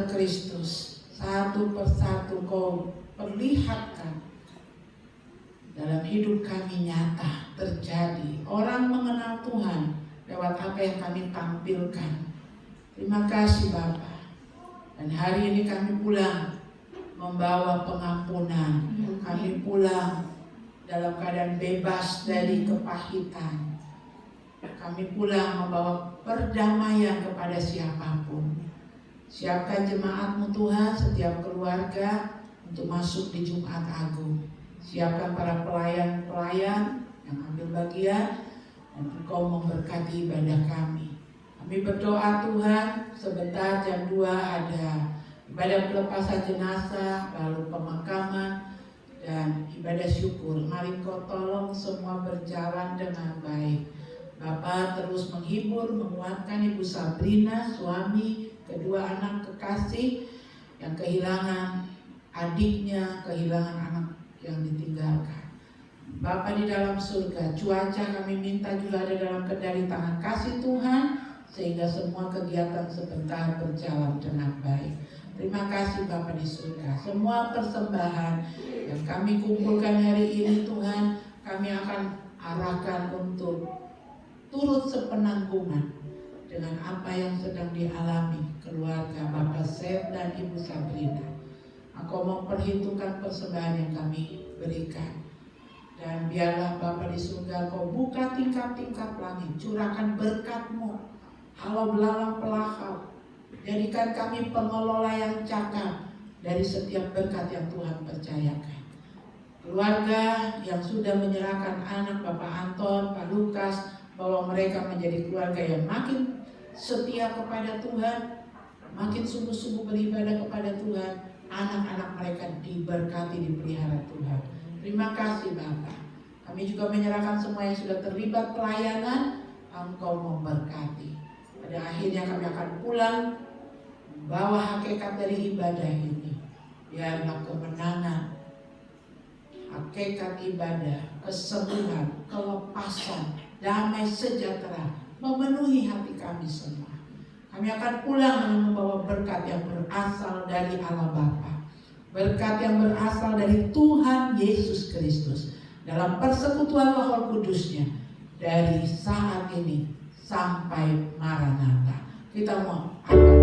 Kristus satu persatu kau perlihatkan dalam hidup kami nyata terjadi. Orang mengenal Tuhan lewat apa yang kami tampilkan. Terima kasih Bapa. Dan hari ini kami pulang membawa pengampunan. Kami pulang dalam keadaan bebas dari kepahitan. Kami pulang membawa perdamaian kepada siapapun. Siapkan jemaat-Mu Tuhan, setiap keluarga untuk masuk di Jumat Agung. Siapkan para pelayan-pelayan yang ambil bagian dan Engkau memberkati ibadah kami. Kami berdoa Tuhan, sebentar jam 2 ada ibadah pelepasan jenazah, lalu pemakaman dan ibadah syukur. Mari Kau tolong semua berjalan dengan baik. Bapa terus menghibur, menguatkan Ibu Sabrina, suami, kedua anak kekasih yang kehilangan adiknya, kehilangan anak yang ditinggalkan. Bapa di dalam surga, cuaca kami minta juga ada dalam kendali tangan kasih Tuhan, sehingga semua kegiatan sebentar berjalan dengan baik. Terima kasih Bapa di surga. Semua persembahan yang kami kumpulkan hari ini Tuhan, kami akan arahkan untuk turut sepenanggungan dengan apa yang sedang dialami keluarga Bapak Seth dan Ibu Sabrina. Engkau memperhitungkan persembahan yang kami berikan. Dan biarlah Bapa di surga Kau buka tingkap-tingkap langit, curahkan berkat-Mu, halau belalang pelahap. Jadikan kami pengelola yang cakap dari setiap berkat yang Tuhan percayakan. Keluarga yang sudah menyerahkan anak Bapak Anton, Pak Lukas, bahwa mereka menjadi keluarga yang makin setia kepada Tuhan, makin sungguh-sungguh beribadah kepada Tuhan. Anak-anak mereka diberkati, dipelihara Tuhan. Terima kasih Bapak. Kami juga menyerahkan semua yang sudah terlibat pelayanan, Engkau memberkati. Pada akhirnya kami akan pulang membawa hakikat dari ibadah ini. Biarlah kemenangan, hakikat ibadah, kesembuhan, kelepasan, damai sejahtera memenuhi hati kami semua. Kami akan pulang dengan membawa berkat yang berasal dari Allah Bapa, berkat yang berasal dari Tuhan Yesus Kristus dalam persekutuan Roh Kudusnya dari saat ini sampai Maranatha. Kita mau angkat